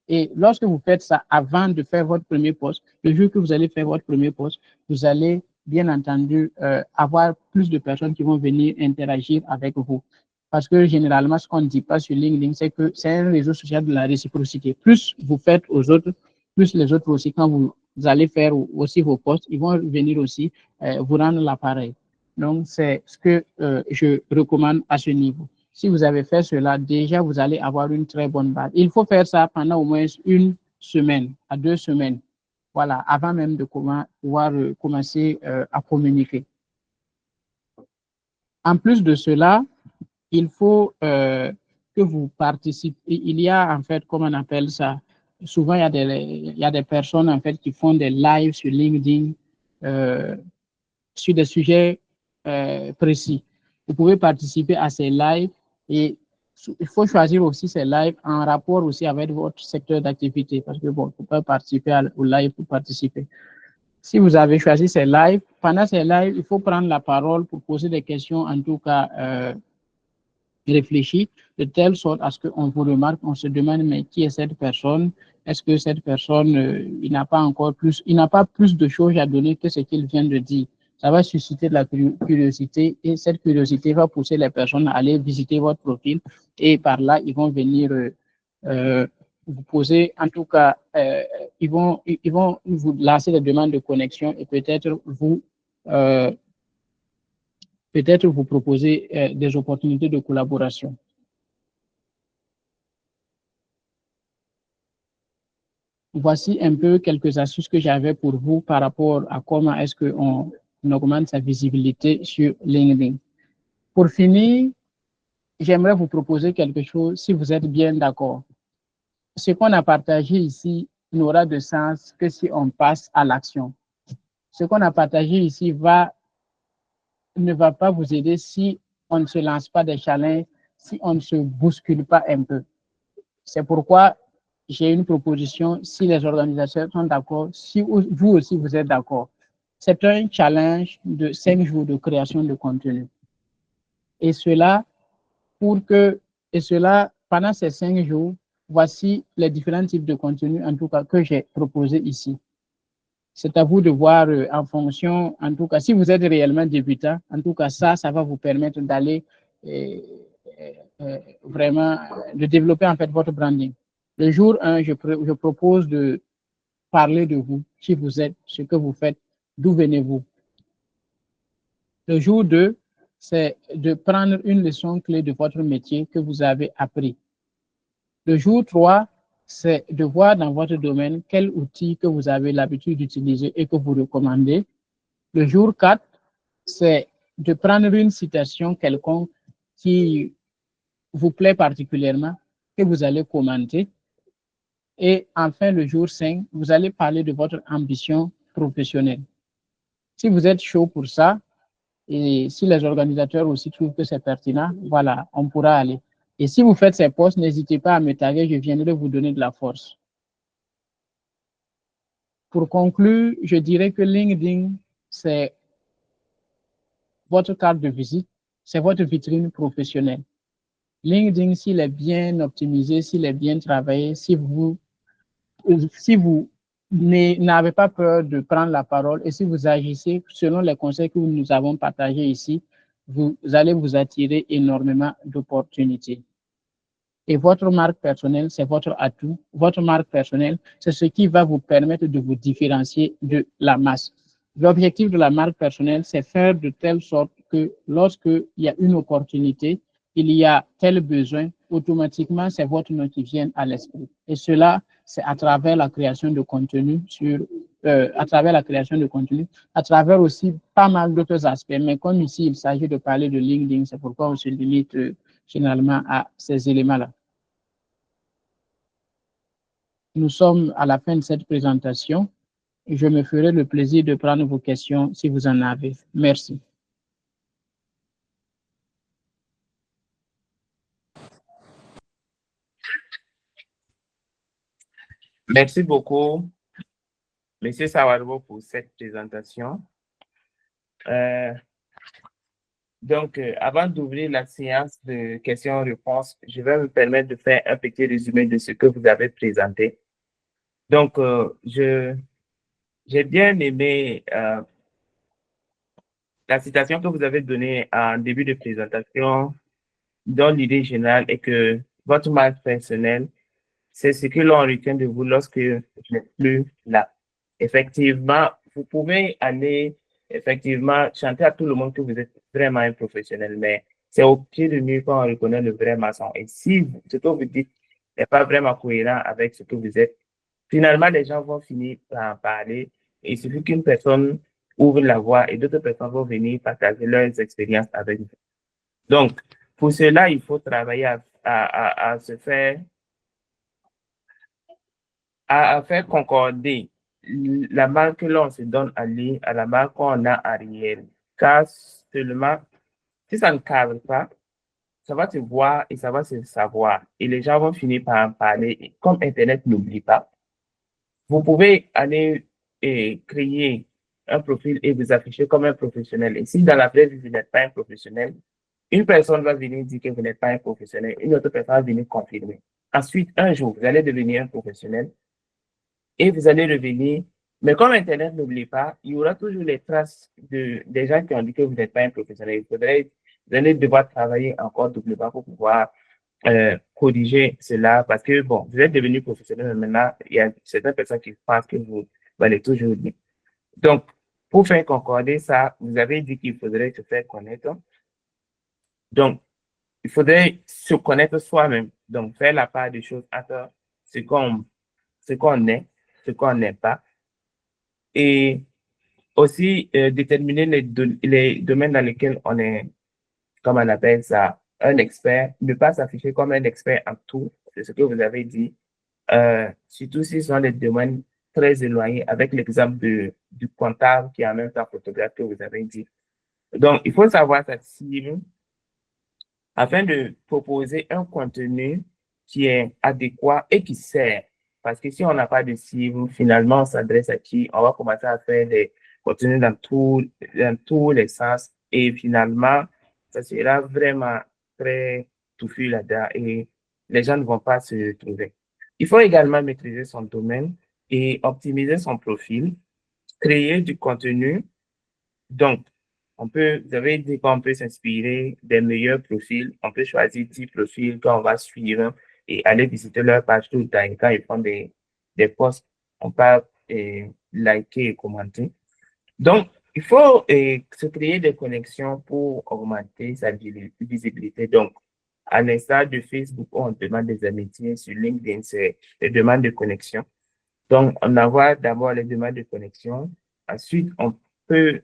Et lorsque vous faites ça avant de faire votre premier post, le jour que vous allez faire votre premier post, vous allez bien entendu avoir plus de personnes qui vont venir interagir avec vous. Parce que généralement, ce qu'on ne dit pas sur LinkedIn, c'est que c'est un réseau social de la réciprocité. Plus vous faites aux autres, plus les autres aussi, quand vous allez faire aussi vos posts, ils vont venir aussi vous rendre l'appareil. Donc, c'est ce que je recommande à ce niveau. Si vous avez fait cela, déjà, vous allez avoir une très bonne base. Il faut faire ça pendant au moins 1 semaine à 2 semaines. Voilà, avant même de pouvoir commencer à communiquer. En plus de cela, il faut que vous participez. Il y a en fait, comment on appelle ça, souvent il y a des personnes en fait qui font des lives sur LinkedIn sur des sujets précis. Vous pouvez participer à ces lives et il faut choisir aussi ces lives en rapport aussi avec votre secteur d'activité parce que bon, il ne faut pas participer au live pour participer. Si vous avez choisi ces lives, pendant ces lives, il faut prendre la parole pour poser des questions, en tout cas réfléchies, de telle sorte à ce qu'on vous remarque, on se demande mais qui est cette personne? Est-ce que cette personne, il n'a pas plus de choses à donner que ce qu'il vient de dire? Ça va susciter de la curiosité et cette curiosité va pousser les personnes à aller visiter votre profil et par là, ils vont venir vous poser, en tout cas, ils vont vous lancer des demandes de connexion et peut-être vous proposer des opportunités de collaboration. Voici un peu quelques astuces que j'avais pour vous par rapport à comment est-ce qu'on augmente sa visibilité sur LinkedIn. Pour finir, j'aimerais vous proposer quelque chose, si vous êtes bien d'accord. Ce qu'on a partagé ici n'aura de sens que si on passe à l'action. Ce qu'on a partagé ici ne va pas vous aider si on ne se lance pas des challenges, si on ne se bouscule pas un peu. C'est pourquoi j'ai une proposition, si les organisateurs sont d'accord, si vous aussi vous êtes d'accord. C'est un challenge de 5 jours de création de contenu. Et cela, pendant ces 5 jours, voici les différents types de contenus, en tout cas, que j'ai proposé ici. C'est à vous de voir en fonction, en tout cas, si vous êtes réellement débutant, en tout cas, ça va vous permettre d'aller vraiment, de développer en fait votre branding. Le jour 1, je propose de parler de vous, qui vous êtes, ce que vous faites, d'où venez-vous. Le jour 2, c'est de prendre une leçon clé de votre métier que vous avez appris. Le jour 3, c'est de voir dans votre domaine quel outil que vous avez l'habitude d'utiliser et que vous recommandez. Le jour 4, c'est de prendre une citation quelconque qui vous plaît particulièrement, que vous allez commenter. Et enfin, le jour 5, vous allez parler de votre ambition professionnelle. Si vous êtes chaud pour ça, et si les organisateurs aussi trouvent que c'est pertinent, voilà, on pourra aller. Et si vous faites ces posts, n'hésitez pas à me taguer, je viendrai vous donner de la force. Pour conclure, je dirais que LinkedIn, c'est votre carte de visite, c'est votre vitrine professionnelle. LinkedIn, s'il est bien optimisé, s'il est bien travaillé, si vous n'avez pas peur de prendre la parole et si vous agissez selon les conseils que nous avons partagés ici, vous allez vous attirer énormément d'opportunités. Et votre marque personnelle, c'est votre atout. Votre marque personnelle, c'est ce qui va vous permettre de vous différencier de la masse. L'objectif de la marque personnelle, c'est faire de telle sorte que lorsqu'il y a une opportunité, il y a tel besoin, automatiquement, c'est votre nom qui vient à l'esprit. Et cela, c'est à travers la création de contenu à travers aussi pas mal d'autres aspects. Mais comme ici, il s'agit de parler de LinkedIn, c'est pourquoi on se limite généralement à ces éléments-là. Nous sommes à la fin de cette présentation. Je me ferai le plaisir de prendre vos questions si vous en avez. Merci. Merci beaucoup, M. Sawarbo, pour cette présentation. Donc, avant d'ouvrir la séance de questions-réponses, je vais me permettre de faire un petit résumé de ce que vous avez présenté. Donc, j'ai bien aimé la citation que vous avez donnée en début de présentation, dont l'idée générale est que votre marque personnelle, c'est ce que l'on retient de vous lorsque vous n'êtes plus là. Effectivement, vous pouvez aller chanter à tout le monde que vous êtes vraiment un professionnel, mais c'est au pied du mur qu'on reconnaît le vrai maçon. Et si ce que vous dites n'est pas vraiment cohérent avec ce que vous êtes, finalement, les gens vont finir par en parler. Et il suffit qu'une personne ouvre la voie et d'autres personnes vont venir partager leurs expériences avec vous. Donc, pour cela, il faut travailler à faire concorder la marque que l'on se donne à lire à la marque qu'on a à réel. Car seulement, si ça ne cadre pas, ça va se voir et ça va se savoir. Et les gens vont finir par en parler. Et comme Internet n'oublie pas, vous pouvez aller et créer un profil et vous afficher comme un professionnel. Et si dans la vraie vie, vous n'êtes pas un professionnel, une personne va venir dire que vous n'êtes pas un professionnel, une autre personne va venir confirmer. Ensuite, un jour, vous allez devenir un professionnel et vous allez revenir. Mais comme Internet n'oublie pas, il y aura toujours les traces des gens qui ont dit que vous n'êtes pas un professionnel. Vous allez devoir travailler encore doublement pour pouvoir corriger cela parce que, bon, vous êtes devenu professionnel, mais maintenant, il y a certaines personnes qui pensent que vous allez toujours dire. Donc, pour faire concorder ça, vous avez dit qu'il faudrait se faire connaître. Donc, il faudrait se connaître soi-même. Donc, faire la part des choses entre ce qu'on est, ce qu'on n'est pas. Et aussi déterminer les domaines dans lesquels on est, comme on appelle ça, un expert. Ne pas s'afficher comme un expert en tout, c'est ce que vous avez dit. Surtout si ce sont des domaines très éloignés, avec l'exemple du comptable qui est en même temps photographe que vous avez dit. Donc, il faut savoir sa cible afin de proposer un contenu qui est adéquat et qui sert. Parce que si on n'a pas de cible, finalement, on s'adresse à qui? On va commencer à faire des contenus dans tous les sens et finalement, ça sera vraiment très touffu là-dedans et les gens ne vont pas se trouver. Il faut également maîtriser son domaine et optimiser son profil, créer du contenu. Donc, vous avez dit qu'on peut s'inspirer des meilleurs profils. On peut choisir 10 profils qu'on va suivre et aller visiter leur page tout le temps. Et quand ils font des posts, on peut liker et commenter. Donc, il faut se créer des connexions pour augmenter sa visibilité. Donc, à l'instar de Facebook, où on demande des amitiés, sur LinkedIn, c'est des demandes de connexion. Donc, on envoie d'abord les demandes de connexion. Ensuite, on peut,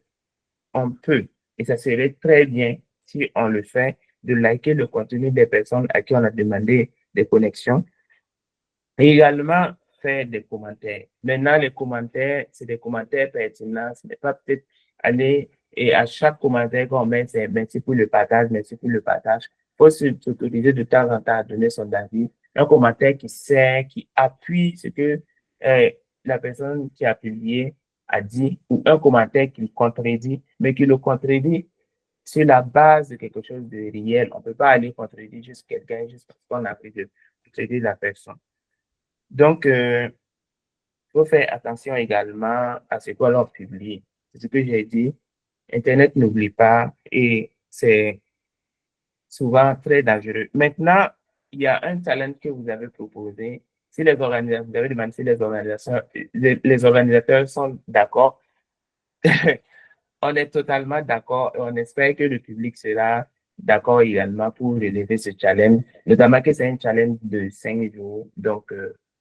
et ça serait très bien si on le fait, de liker le contenu des personnes à qui on a demandé des connexions. Et également, faire des commentaires. Maintenant, les commentaires, c'est des commentaires pertinents. Ce n'est pas peut-être aller et à chaque commentaire qu'on met, c'est merci pour le partage, merci pour le partage. Il faut s'autoriser de temps en temps à donner son avis. Un commentaire qui sert, qui appuie ce que la personne qui a publié a dit, ou un commentaire qui le contredit, mais qui le contredit sur la base de quelque chose de réel. On ne peut pas aller contredire juste quelqu'un juste parce qu'on a pris de contredire la personne. Donc, il faut faire attention également à ce qu'on leur publie. C'est ce que j'ai dit. Internet n'oublie pas et c'est souvent très dangereux. Maintenant, il y a un challenge que vous avez proposé. Si les organisateurs, vous avez demandé si les organisateurs sont d'accord. On est totalement d'accord et on espère que le public sera d'accord également pour relever ce challenge, notamment que c'est un challenge de 5 jours. Donc,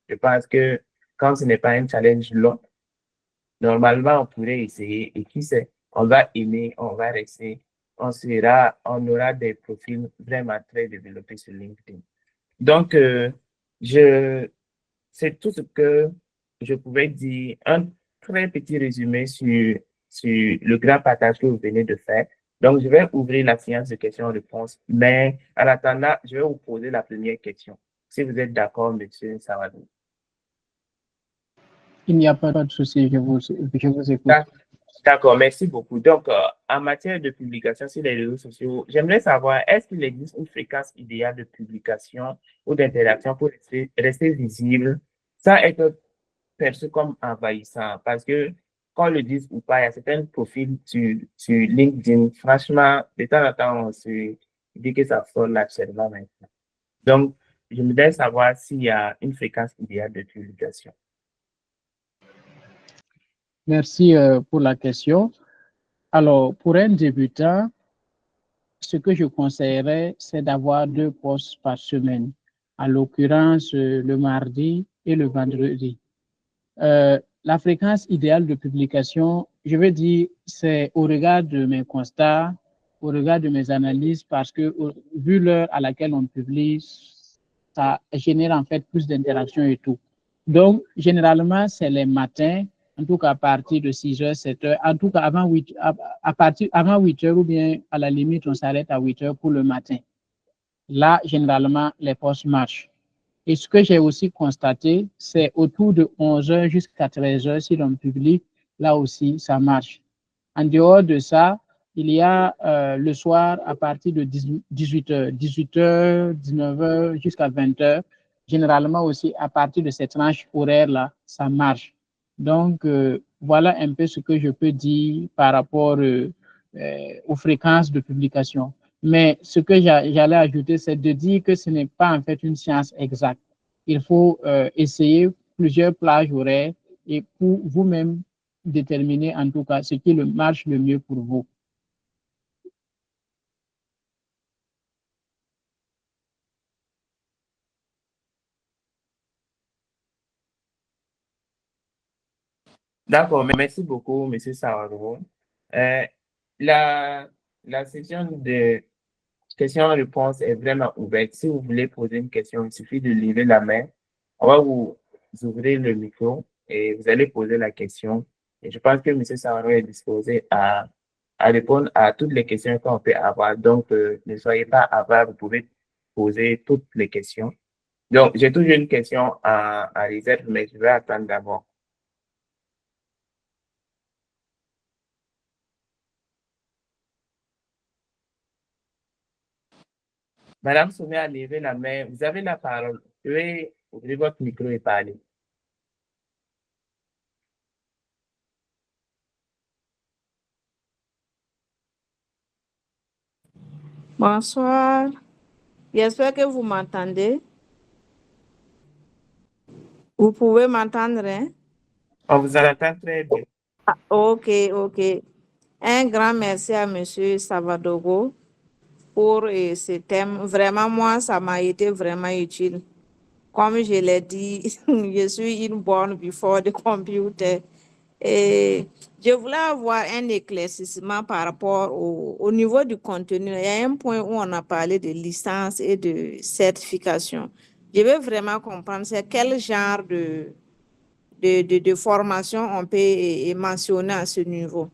je pense que quand ce n'est pas un challenge long, normalement, on pourrait essayer et qui sait, on va aimer, on va rester, on aura des profils vraiment très développés sur LinkedIn. Donc, c'est tout ce que je pouvais dire, un très petit résumé sur le grand partage que vous venez de faire. Donc, je vais ouvrir la séance de questions-réponses, mais en attendant, je vais vous poser la première question. Si vous êtes d'accord, monsieur Sawadou. Il n'y a pas de souci, je vous écoute. D'accord, merci beaucoup. Donc, en matière de publication sur les réseaux sociaux, j'aimerais savoir, est-ce qu'il existe une fréquence idéale de publication ou d'interaction pour rester visible sans être perçu comme envahissant? Parce que, qu'on le dise ou pas, il y a certains profils sur LinkedIn, franchement, de temps en temps, on se dit que ça sonne naturellement maintenant. Donc, je voudrais savoir s'il y a une fréquence idéale de publication. Merci pour la question. Alors, pour un débutant, ce que je conseillerais, c'est d'avoir 2 posts par semaine, à l'occurrence le mardi et le vendredi. La fréquence idéale de publication, je veux dire, c'est au regard de mes constats, au regard de mes analyses, parce que vu l'heure à laquelle on publie, ça génère en fait plus d'interactions et tout. Donc, généralement, c'est les matins, en tout cas à partir de 6h, 7h, en tout cas avant 8h ou bien à la limite, on s'arrête à 8h pour le matin. Là, généralement, les posts marchent. Et ce que j'ai aussi constaté, c'est autour de 11h jusqu'à 13h, si l'on publie, là aussi, ça marche. En dehors de ça, il y a le soir à partir de 18h, 19h jusqu'à 20h. Généralement aussi, à partir de cette tranche horaire-là, ça marche. Donc, voilà un peu ce que je peux dire par rapport aux fréquences de publication. Mais ce que j'allais ajouter, c'est de dire que ce n'est pas en fait une science exacte. Il faut essayer plusieurs plages horaires et pour vous-même déterminer en tout cas ce qui marche le mieux pour vous. D'accord, merci beaucoup, M. Sawadou. La session de questions-réponses est vraiment ouverte. Si vous voulez poser une question, il suffit de lever la main. On va vous ouvrir le micro et vous allez poser la question. Et je pense que M. Sawadou est disposé à répondre à toutes les questions qu'on peut avoir. Donc, ne soyez pas avare, vous pouvez poser toutes les questions. Donc, j'ai toujours une question à réserve, mais je vais attendre d'abord. Madame Soumé a levé la main. Vous avez la parole. Vous pouvez ouvrir votre micro et parler. Bonsoir. J'espère que vous m'entendez. Vous pouvez m'entendre, hein? On vous entend très bien. Ah, ok. Un grand merci à M. Savadogo pour ce thème. Vraiment, moi, ça m'a été vraiment utile. Comme je l'ai dit, je suis une bonne before the computer. Et je voulais avoir un éclaircissement par rapport au niveau du contenu. Il y a un point où on a parlé de licence et de certification. Je veux vraiment comprendre c'est quel genre de formation on peut mentionner à ce niveau.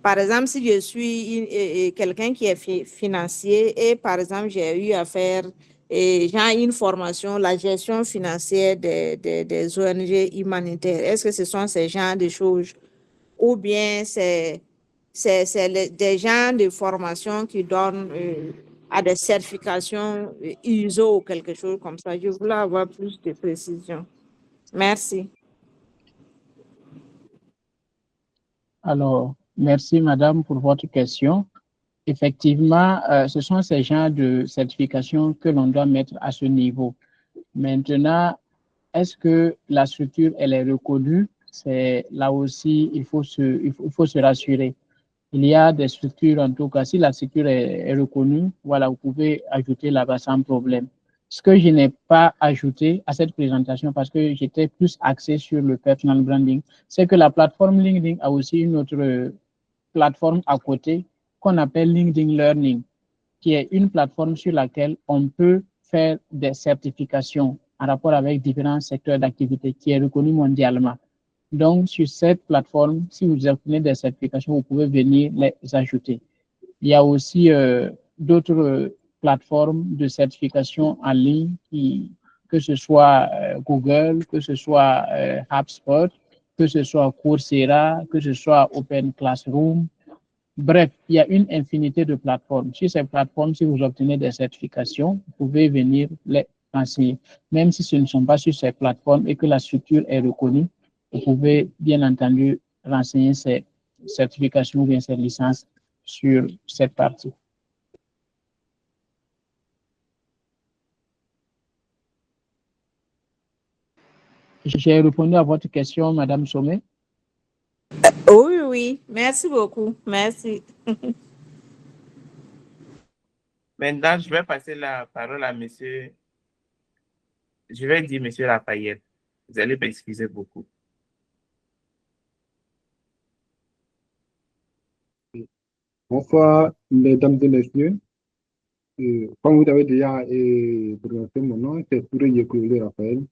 Par exemple, si je suis quelqu'un qui est financier et par exemple, j'ai eu à faire une formation, la gestion financière des ONG humanitaires, est-ce que ce sont ces genres de choses ou bien c'est des gens de formation qui donnent à des certifications ISO ou quelque chose comme ça? Je voulais avoir plus de précision. Merci. Alors, merci madame pour votre question. Effectivement, ce sont ces genres de certifications que l'on doit mettre à ce niveau. Maintenant, est-ce que la structure, elle est reconnue? C'est là aussi, il faut se rassurer. Il y a des structures, en tout cas, si la structure est reconnue, voilà, vous pouvez ajouter là-bas sans problème. Ce que je n'ai pas ajouté à cette présentation, parce que j'étais plus axé sur le personal branding, c'est que la plateforme LinkedIn a aussi une autre plateforme à côté qu'on appelle LinkedIn Learning, qui est une plateforme sur laquelle on peut faire des certifications en rapport avec différents secteurs d'activité qui est reconnue mondialement. Donc, sur cette plateforme, si vous obtenez des certifications, vous pouvez venir les ajouter. Il y a aussi d'autres plateformes de certification en ligne, que ce soit Google, que ce soit HubSpot, que ce soit Coursera, que ce soit Open Classroom. Bref, il y a une infinité de plateformes. Sur ces plateformes, si vous obtenez des certifications, vous pouvez venir les enseigner. Même si ce ne sont pas sur ces plateformes et que la structure est reconnue, vous pouvez bien entendu renseigner ces certifications ou bien ces licences sur cette partie. J'ai répondu à votre question, Madame Sommet. Oui, oui. Merci beaucoup. Merci. Maintenant, je vais passer la parole à monsieur. Je vais dire monsieur Lafayette. Vous allez m'excuser beaucoup. Bonsoir, mesdames et messieurs. Comme vous avez déjà prononcé mon nom, c'est Touré Yekoulé Raphaël.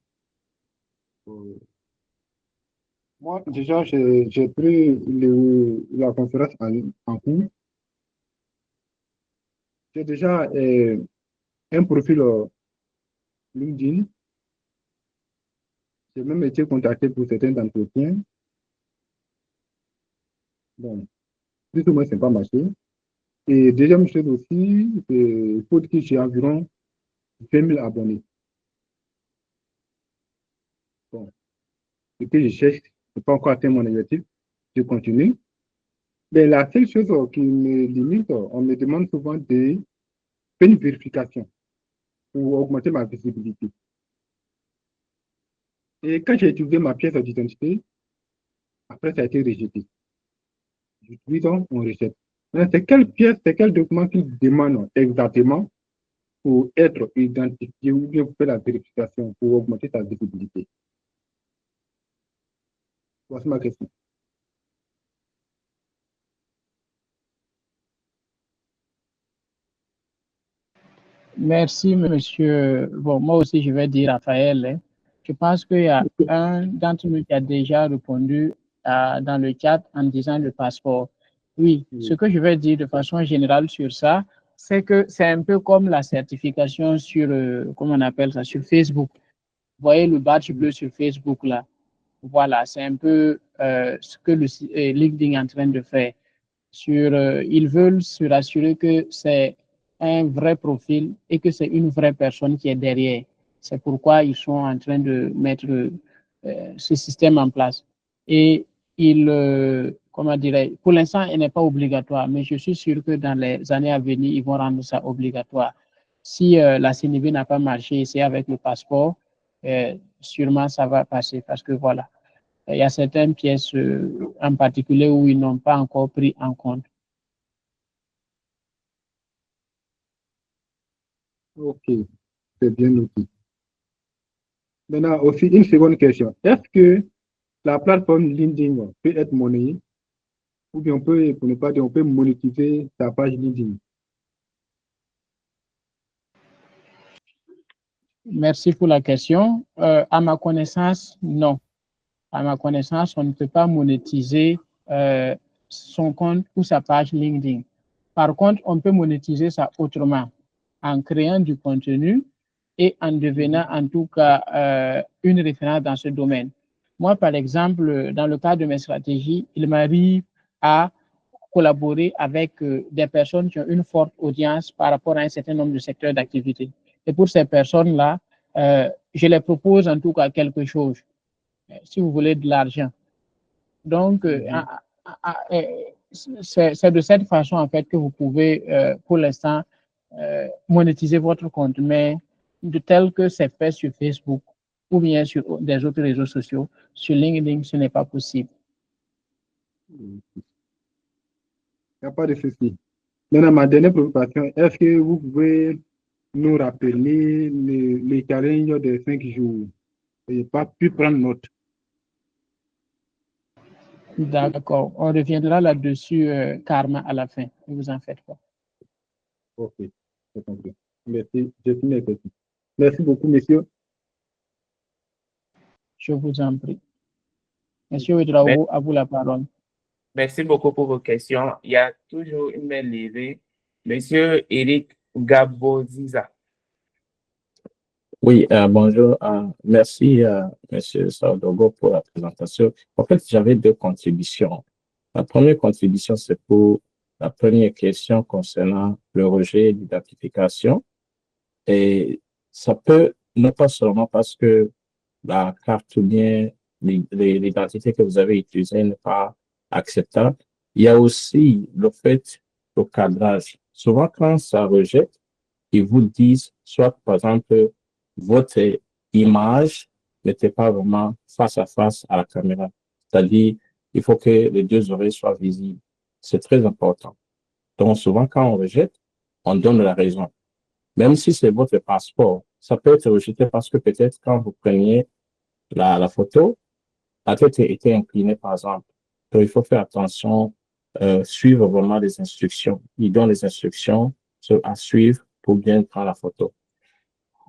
Moi, déjà, j'ai pris la conférence en cours. J'ai déjà un profil LinkedIn. J'ai même été contacté pour certains entretiens. Bon, plus ou moins, c'est pas marché. Et deuxième chose aussi, il faut que j'ai environ 20 000 abonnés. Bon, ce que je cherche, je n'ai pas encore atteint mon objectif. Je continue. Mais la seule chose qui me limite, on me demande souvent de faire une vérification pour augmenter ma visibilité. Et quand j'ai utilisé ma pièce d'identité, après, ça a été rejeté. J'utilise, on rejette. C'est quelle pièce, c'est quel document qu'ils demandent exactement pour être identifié ou bien pour faire la vérification pour augmenter ta visibilité? Voici ma question. Merci, monsieur. Bon, moi aussi, je vais dire Raphaël. Hein. Je pense qu'il y a un d'entre nous qui a déjà répondu dans le chat en disant le passeport. Oui, ce que je vais dire de façon générale sur ça, c'est que c'est un peu comme la certification sur, comment on appelle ça, sur Facebook. Vous voyez le badge bleu sur Facebook là. Voilà, c'est un peu ce que LinkedIn est en train de faire. Ils veulent se rassurer que c'est un vrai profil et que c'est une vraie personne qui est derrière. C'est pourquoi ils sont en train de mettre ce système en place. Et comment dirais-je, pour l'instant, il n'est pas obligatoire, mais je suis sûr que dans les années à venir, ils vont rendre ça obligatoire. Si la CNV n'a pas marché ici avec le passeport, sûrement ça va passer parce que voilà. Il y a certaines pièces en particulier où ils n'ont pas encore pris en compte. Ok, c'est bien noté. Maintenant, aussi, une seconde question. Est-ce que la plateforme LinkedIn peut être monnayée ou bien on peut, pour ne pas dire, on peut monétiser sa page LinkedIn? Merci pour la question. À ma connaissance, non. À ma connaissance, on ne peut pas monétiser son compte ou sa page LinkedIn. Par contre, on peut monétiser ça autrement, en créant du contenu et en devenant en tout cas une référence dans ce domaine. Moi, par exemple, dans le cadre de mes stratégies, il m'arrive à collaborer avec des personnes qui ont une forte audience par rapport à un certain nombre de secteurs d'activité. Et pour ces personnes-là, je les propose en tout cas quelque chose, si vous voulez de l'argent. Donc, c'est de cette façon, en fait, que vous pouvez, pour l'instant, monétiser votre compte, mais de tel que c'est fait sur Facebook ou bien sur des autres réseaux sociaux. Sur LinkedIn, ce n'est pas possible. Il n'y a pas de souci. Maintenant, ma dernière préoccupation, est-ce que vous pouvez nous rappeler les challenges de 5 jours? Je n'ai pas pu prendre note. D'accord. On reviendra là-dessus, Karma, à la fin. Ne vous en faites pas. Ok, j'ai compris. Merci. Je finis avec ça. Merci beaucoup, messieurs. Je vous en prie. Monsieur Ouedraogo, à vous la parole. Merci beaucoup pour vos questions. Il y a toujours une main levée. Monsieur Eric Gaboziza. Oui, bonjour. Merci, Monsieur Saudogo, pour la présentation. En fait, j'avais deux contributions. La première contribution, c'est pour la première question concernant le rejet et l'identification. Et ça peut, non pas seulement parce que la carte ou bien l'identité que vous avez utilisée n'est pas acceptable, il y a aussi le fait du cadrage. Souvent, quand ça rejette, ils vous disent soit, par exemple, votre image n'était pas vraiment face à face à la caméra. C'est-à-dire, il faut que les deux oreilles soient visibles. C'est très important. Donc, souvent, quand on rejette, on donne la raison. Même si c'est votre passeport, ça peut être rejeté parce que peut-être quand vous preniez la photo, la tête était inclinée, par exemple. Donc, il faut faire attention, suivre vraiment les instructions. Ils donnent les instructions à suivre pour bien prendre la photo.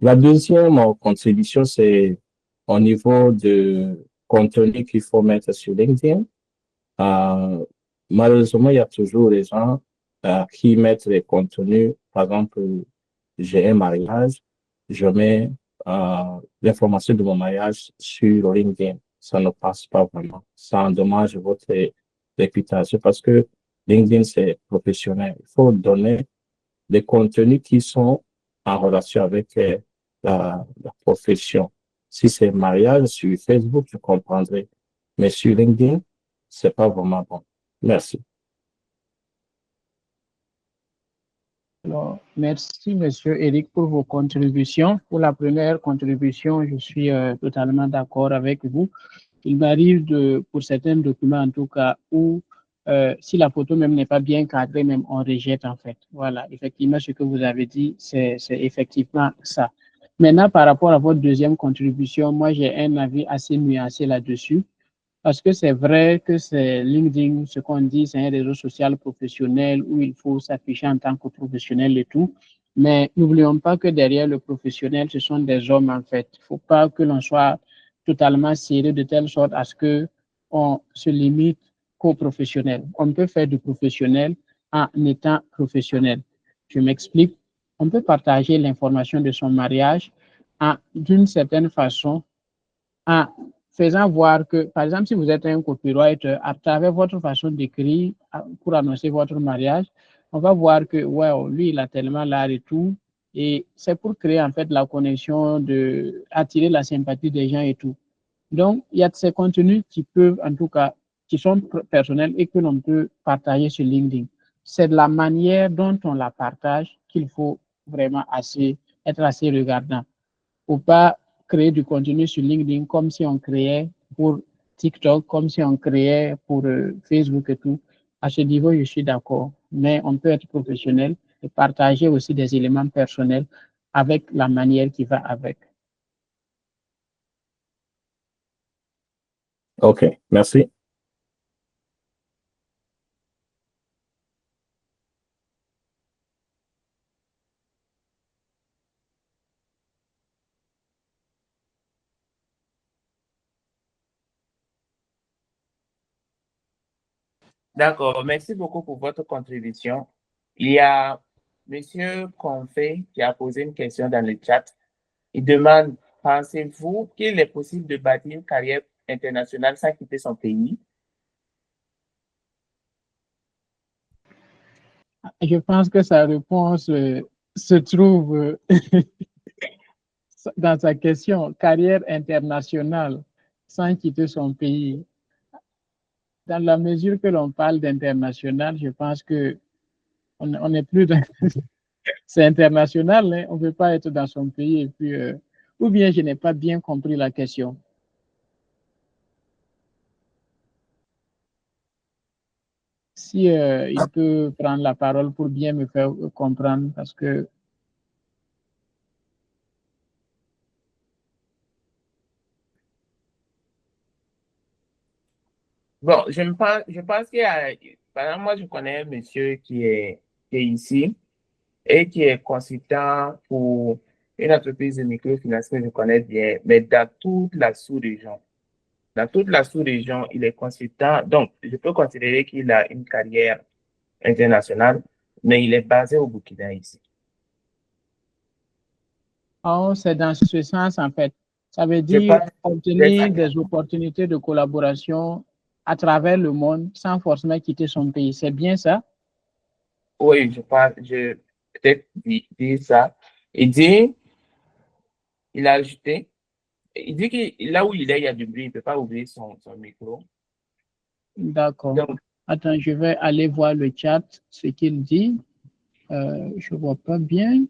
La deuxième contribution, c'est au niveau de contenu qu'il faut mettre sur LinkedIn. Malheureusement, il y a toujours des gens qui mettent des contenus. Par exemple, j'ai un mariage, je mets l'information de mon mariage sur LinkedIn. Ça ne passe pas vraiment. Ça endommage votre réputation parce que LinkedIn, c'est professionnel. Il faut donner des contenus qui sont en relation avec la profession. Si c'est mariage sur Facebook, je comprendrai. Mais sur LinkedIn, c'est pas vraiment bon. Merci. Alors, merci, Monsieur Eric, pour vos contributions. Pour la première contribution, je suis totalement d'accord avec vous. Il m'arrive pour certains documents, en tout cas, où si la photo même n'est pas bien cadrée, même on rejette en fait. Voilà, effectivement, ce que vous avez dit, c'est effectivement ça. Maintenant, par rapport à votre deuxième contribution, moi, j'ai un avis assez nuancé là-dessus. Parce que c'est vrai que c'est LinkedIn, ce qu'on dit, c'est un réseau social professionnel où il faut s'afficher en tant que professionnel et tout. Mais n'oublions pas que derrière le professionnel, ce sont des hommes en fait. Il ne faut pas que l'on soit totalement sérieux de telle sorte à ce que on se limite qu'au professionnel. On peut faire du professionnel en étant professionnel. Je m'explique. On peut partager l'information de son mariage d'une certaine façon en faisant voir que, par exemple, si vous êtes un copywriter, à travers votre façon d'écrire pour annoncer votre mariage, on va voir que, wow, lui, il a tellement l'art et tout. Et c'est pour créer, en fait, la connexion, attirer la sympathie des gens et tout. Donc, il y a de ces contenus qui peuvent, en tout cas, qui sont personnels et que l'on peut partager sur LinkedIn. C'est de la manière dont on la partage qu'il faut vraiment être assez regardant. Faut pas créer du contenu sur LinkedIn comme si on créait pour TikTok, comme si on créait pour Facebook et tout. À ce niveau, je suis d'accord. Mais on peut être professionnel et partager aussi des éléments personnels avec la manière qui va avec. OK, merci. D'accord, merci beaucoup pour votre contribution. Il y a Monsieur Confé qui a posé une question dans le chat. Il demande, pensez-vous qu'il est possible de bâtir une carrière internationale sans quitter son pays? Je pense que sa réponse se trouve dans sa question, carrière internationale sans quitter son pays. Dans la mesure que l'on parle d'international, je pense que on n'est plus dans... C'est international, hein? On ne peut pas être dans son pays et puis... ou bien je n'ai pas bien compris la question. Si il peut prendre la parole pour bien me faire comprendre, parce que... Bon, je pense qu'il y a, par exemple, moi je connais un monsieur qui est ici et qui est consultant pour une entreprise de microfinance que je connais bien, mais dans toute la sous-région. Dans toute la sous-région, il est consultant. Donc, je peux considérer qu'il a une carrière internationale, mais il est basé au Burkina ici. Oh, c'est dans ce sens, en fait. Ça veut dire obtenir des opportunités de collaboration à travers le monde sans forcément quitter son pays. C'est bien ça? Oui, je peut-être dire ça. Il a ajouté, il dit que là où il est, il y a du bruit, il ne peut pas ouvrir son micro. D'accord. Attends, je vais aller voir le chat, ce qu'il dit. Je ne vois pas bien.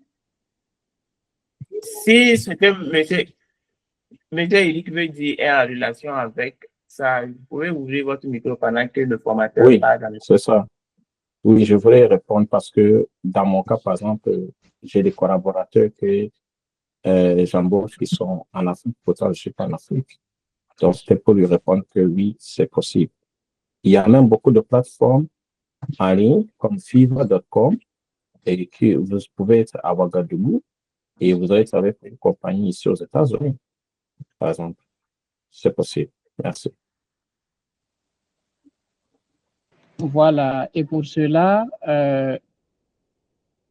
Si ce que monsieur Eric veut dire est en relation avec ça, vous pouvez ouvrir votre micro pendant que le formateur parle dans le... C'est ça. Oui, je voulais répondre parce que dans mon cas, par exemple, j'ai des collaborateurs que j'embauche qui sont en Afrique, pourtant je ne suis pas en Afrique. Donc, c'était pour lui répondre que oui, c'est possible. Il y a même beaucoup de plateformes en ligne comme Fiverr.com et que vous pouvez être à Ouagadougou et vous allez travailler pour une compagnie ici aux États-Unis, par exemple. C'est possible. Merci. Voilà. Et pour cela,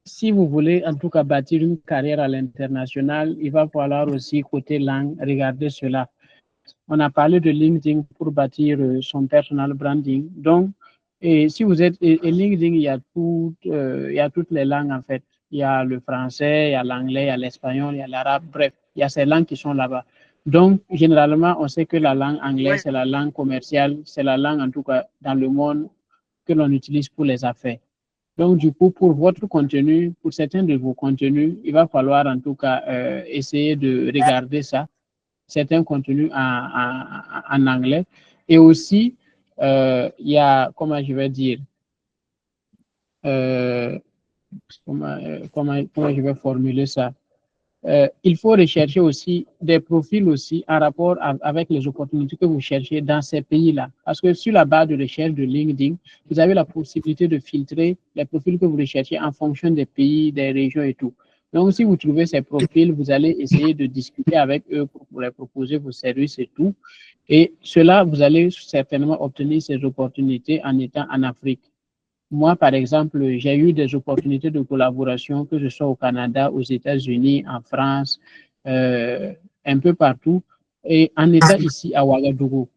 si vous voulez en tout cas bâtir une carrière à l'international, il va falloir aussi côté langue regarder cela. On a parlé de LinkedIn pour bâtir son personal branding. Donc, et si vous êtes et LinkedIn, il y a toutes les langues en fait. Il y a le français, il y a l'anglais, il y a l'espagnol, il y a l'arabe. Bref, il y a ces langues qui sont là-bas. Donc, généralement, on sait que la langue anglaise, c'est la langue commerciale, c'est la langue en tout cas dans le monde que l'on utilise pour les affaires. Donc, du coup, pour votre contenu, pour certains de vos contenus, il va falloir en tout cas essayer de regarder ça, certains contenus en anglais. Et aussi, il y a, comment je vais dire, comment je vais formuler ça? Il faut rechercher aussi des profils aussi en rapport avec les opportunités que vous cherchez dans ces pays-là. Parce que sur la base de recherche de LinkedIn, vous avez la possibilité de filtrer les profils que vous recherchez en fonction des pays, des régions et tout. Donc, si vous trouvez ces profils, vous allez essayer de discuter avec eux pour les proposer vos services et tout. Et cela, vous allez certainement obtenir ces opportunités en étant en Afrique. Moi, par exemple, j'ai eu des opportunités de collaboration, que ce soit au Canada, aux États-Unis, en France, un peu partout, et en étant ici à Ouagadougou.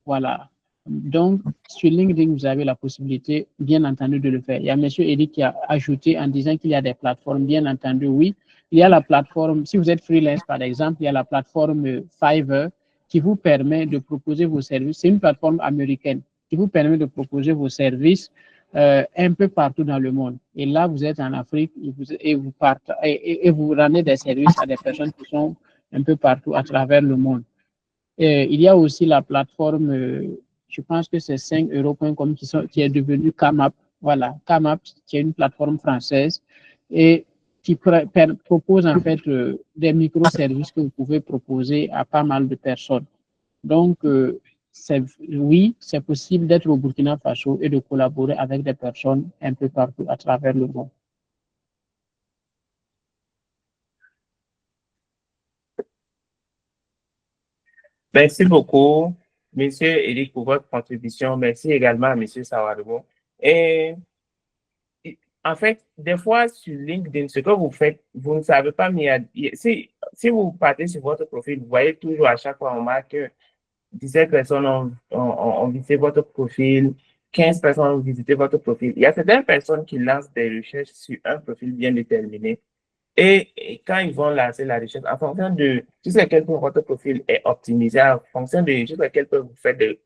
Voilà. Donc, sur LinkedIn, vous avez la possibilité, bien entendu, de le faire. Il y a M. Eric qui a ajouté en disant qu'il y a des plateformes, bien entendu, oui. Il y a la plateforme, si vous êtes freelance, par exemple, il y a la plateforme Fiverr qui vous permet de proposer vos services. C'est une plateforme américaine qui vous permet de proposer vos services un peu partout dans le monde. Et là, vous êtes en Afrique et vous rendez des services à des personnes qui sont un peu partout à travers le monde. Il y a aussi la plateforme, je pense que c'est 5euros.com qui est devenue Camap. Voilà, Camap, qui est une plateforme française et qui propose en fait des microservices que vous pouvez proposer à pas mal de personnes. Donc, oui, c'est possible d'être au Burkina Faso et de collaborer avec des personnes un peu partout à travers le monde. Merci beaucoup. Monsieur Eric, pour votre contribution. Merci également à Monsieur Sawadogo. Et en fait, des fois, sur LinkedIn, ce que vous faites, vous ne savez pas, mais si vous partez sur votre profil, vous voyez toujours à chaque fois, on marque que 17 personnes ont visité votre profil, 15 personnes ont visité votre profil. Il y a certaines personnes qui lancent des recherches sur un profil bien déterminé. Et quand ils vont lancer la recherche, en fonction de jusqu'à quel point votre profil est optimisé, en fonction de jusqu'à quel point vous faites de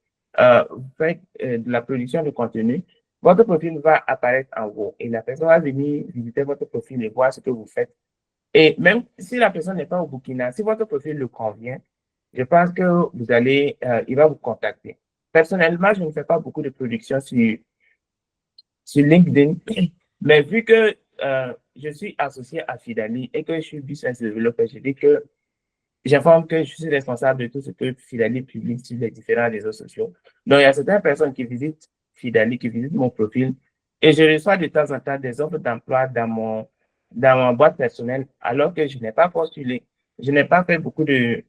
la production de contenu, votre profil va apparaître en haut et la personne va venir visiter votre profil et voir ce que vous faites. Et même si la personne n'est pas au Burkina, si votre profil le convient, je pense que il va vous contacter. Personnellement, je ne fais pas beaucoup de production sur LinkedIn, mais vu que je suis associé à Fidali et que je suis business developer, je dis que j'informe que je suis responsable de tout ce que Fidali publie sur les différents réseaux sociaux. Donc, il y a certaines personnes qui visitent Fidali, qui visitent mon profil, et je reçois de temps en temps des offres d'emploi dans ma boîte personnelle, alors que je n'ai pas postulé. Je n'ai pas fait beaucoup de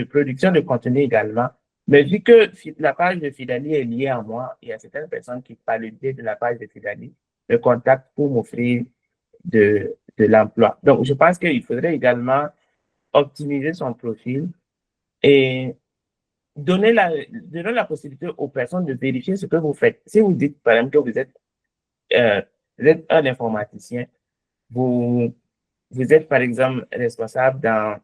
production de contenu également. Mais vu que la page de Fidali est liée à moi, il y a certaines personnes qui, par le biais de la page de Fidali, me contactent pour m'offrir de l'emploi. Donc, je pense qu'il faudrait également optimiser son profil et donner la possibilité aux personnes de vérifier ce que vous faites. Si vous dites, par exemple, que vous êtes un informaticien, vous êtes, par exemple, responsable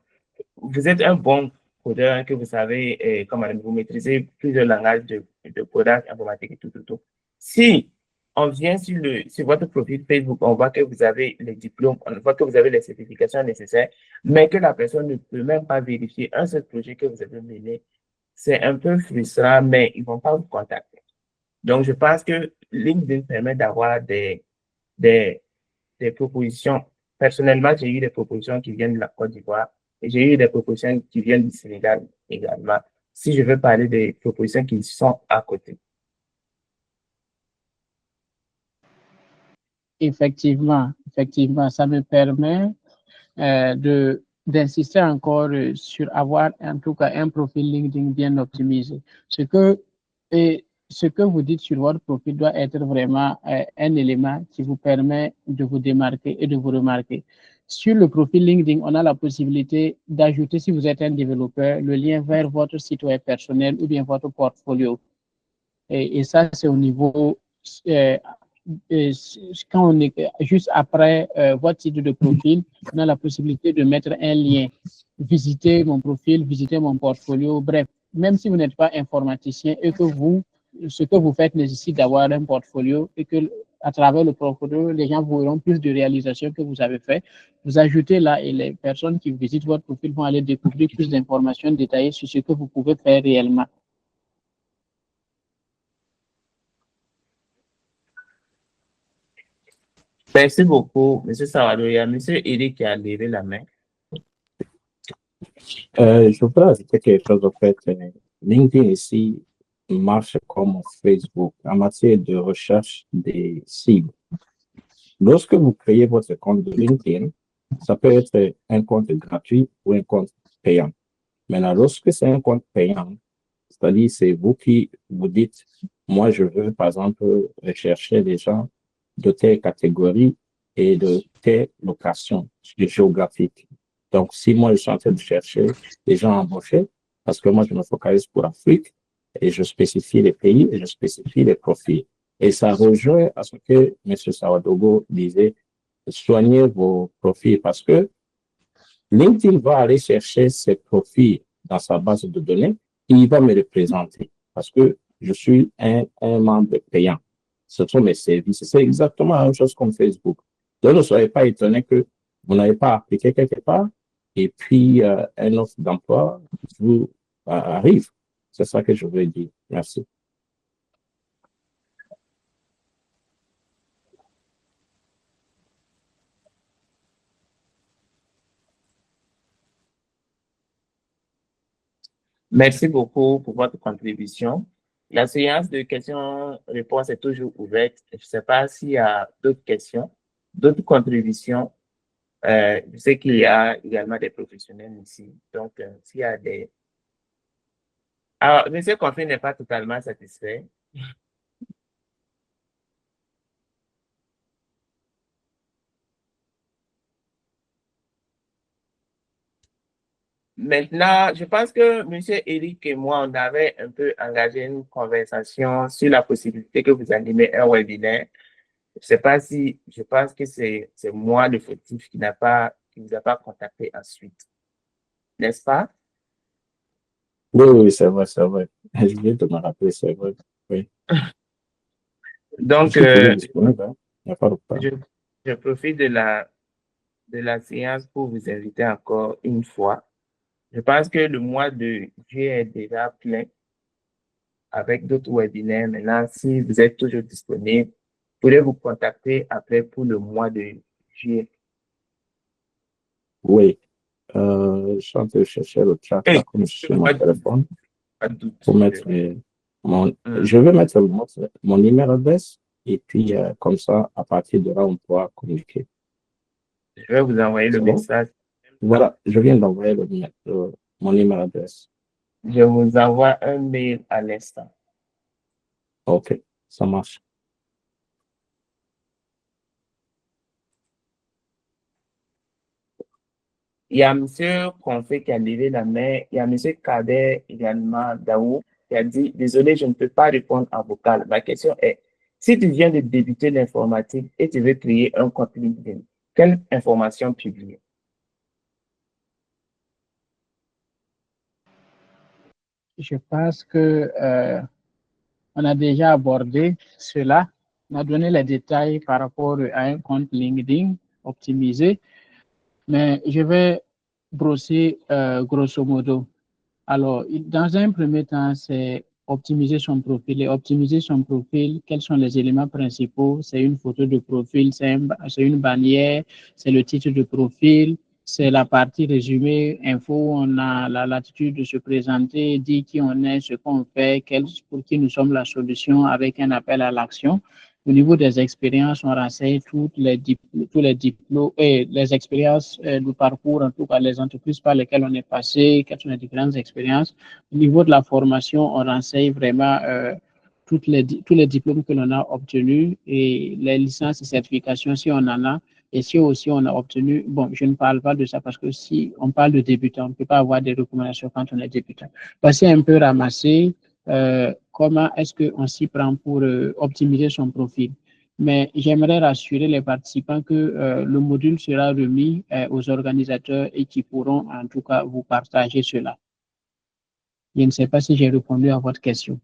vous êtes un bon codeur, que vous savez, vous maîtrisez plusieurs langages de codage informatique et tout. Si on vient sur votre profil Facebook, on voit que vous avez les diplômes, on voit que vous avez les certifications nécessaires, mais que la personne ne peut même pas vérifier un seul projet que vous avez mené, c'est un peu frustrant, mais ils ne vont pas vous contacter. Donc, je pense que LinkedIn permet d'avoir des propositions. Personnellement, j'ai eu des propositions qui viennent de la Côte d'Ivoire et j'ai eu des propositions qui viennent du Sénégal également. Si je veux parler des propositions qui sont à côté. Effectivement, ça me permet d'insister encore sur avoir en tout cas un profil LinkedIn bien optimisé. Ce que vous dites sur votre profil doit être vraiment un élément qui vous permet de vous démarquer et de vous remarquer. Sur le profil LinkedIn, on a la possibilité d'ajouter, si vous êtes un développeur, le lien vers votre site web personnel ou bien votre portfolio. Et ça, c'est au niveau quand on est juste après votre titre de profil, on a la possibilité de mettre un lien, visiter mon profil, visiter mon portfolio, bref, même si vous n'êtes pas informaticien et que ce que vous faites nécessite d'avoir un portfolio et que à travers le portfolio, les gens verront plus de réalisations que vous avez fait. Vous ajoutez là et les personnes qui visitent votre profil vont aller découvrir plus d'informations détaillées sur ce que vous pouvez faire réellement. Merci beaucoup, M. Savado. Il y a M. Eric qui a levé la main. Je voudrais ajouter quelque chose, en fait. LinkedIn ici marche comme Facebook en matière de recherche des cibles. Lorsque vous créez votre compte de LinkedIn, ça peut être un compte gratuit ou un compte payant. Maintenant, lorsque c'est un compte payant, c'est-à-dire c'est vous qui vous dites, moi, je veux, par exemple, rechercher des gens de telle catégorie et de telle location géographique. Donc, si moi, je suis en train de chercher des gens embauchés, parce que moi, je me focalise pour l'Afrique, et je spécifie les pays et je spécifie les profils. Et ça rejoint à ce que M. Sawadogo disait, soignez vos profils, parce que LinkedIn va aller chercher ces profils dans sa base de données et il va me les présenter, parce que je suis un membre payant. Ce sont mes services. C'est exactement la même chose comme Facebook. Donc, ne soyez pas étonné que vous n'avez pas appliqué quelque part et puis un offre d'emploi vous arrive. C'est ça que je veux dire. Merci. Merci beaucoup pour votre contribution. La séance de questions-réponses est toujours ouverte. Je ne sais pas s'il y a d'autres questions, d'autres contributions. Je sais qu'il y a également des professionnels ici. Donc, s'il y a Alors, M. Confé n'est pas totalement satisfait. Maintenant, je pense que M. Eric et moi, on avait un peu engagé une conversation sur la possibilité que vous animez un webinaire. Je ne sais pas si, je pense que c'est moi le fautif qui vous a pas contacté ensuite. N'est-ce pas? Oui, c'est vrai, c'est vrai. Je viens de me rappeler, c'est vrai. Oui. Donc, Je suis toujours disponible, hein. Il n'y a pas de problème. je profite de la séance pour vous inviter encore une fois. Je pense que le mois de juillet est déjà plein avec d'autres webinaires. Maintenant, si vous êtes toujours disponible, vous pourrez vous contacter après pour le mois de juillet. Oui. Je suis en train de chercher le chat là, comme je suis sur mon téléphone. Pas de doute. Pour mettre je vais mettre mon numéro d'adresse et puis comme ça, à partir de là, on pourra communiquer. Je vais vous envoyer le message. Voilà, je viens d'envoyer mon numéro d'adresse. Je vous envoie un mail à l'instant. OK, ça marche. Il y a M. Confé qui a levé la main. Il y a M. Kader également, Daou, qui a dit « Désolé, je ne peux pas répondre en vocal. Ma question est, si tu viens de débuter l'informatique et tu veux créer un compte LinkedIn, quelle information publier? » Je pense que on a déjà abordé cela. On a donné les détails par rapport à un compte LinkedIn optimisé, mais je vais brosser grosso modo. Alors, dans un premier temps, c'est optimiser son profil. Et optimiser son profil, quels sont les éléments principaux? C'est une photo de profil, c'est une bannière, c'est le titre de profil, c'est la partie résumé, info, on a la latitude de se présenter, dire qui on est, ce qu'on fait, pour qui nous sommes la solution avec un appel à l'action. Au niveau des expériences, on renseigne tous les diplômes et les expériences du parcours, en tout cas les entreprises par lesquelles on est passé, quelles sont les différentes expériences. Au niveau de la formation, on renseigne vraiment tous les diplômes que l'on a obtenus et les licences et certifications si on en a. Et si aussi on a obtenu, bon, je ne parle pas de ça parce que si on parle de débutant, on ne peut pas avoir des recommandations quand on est débutant. Voici un peu ramassé comment est-ce qu'on s'y prend pour optimiser son profil. Mais j'aimerais rassurer les participants que le module sera remis aux organisateurs et qui pourront en tout cas vous partager cela. Je ne sais pas si j'ai répondu à votre question.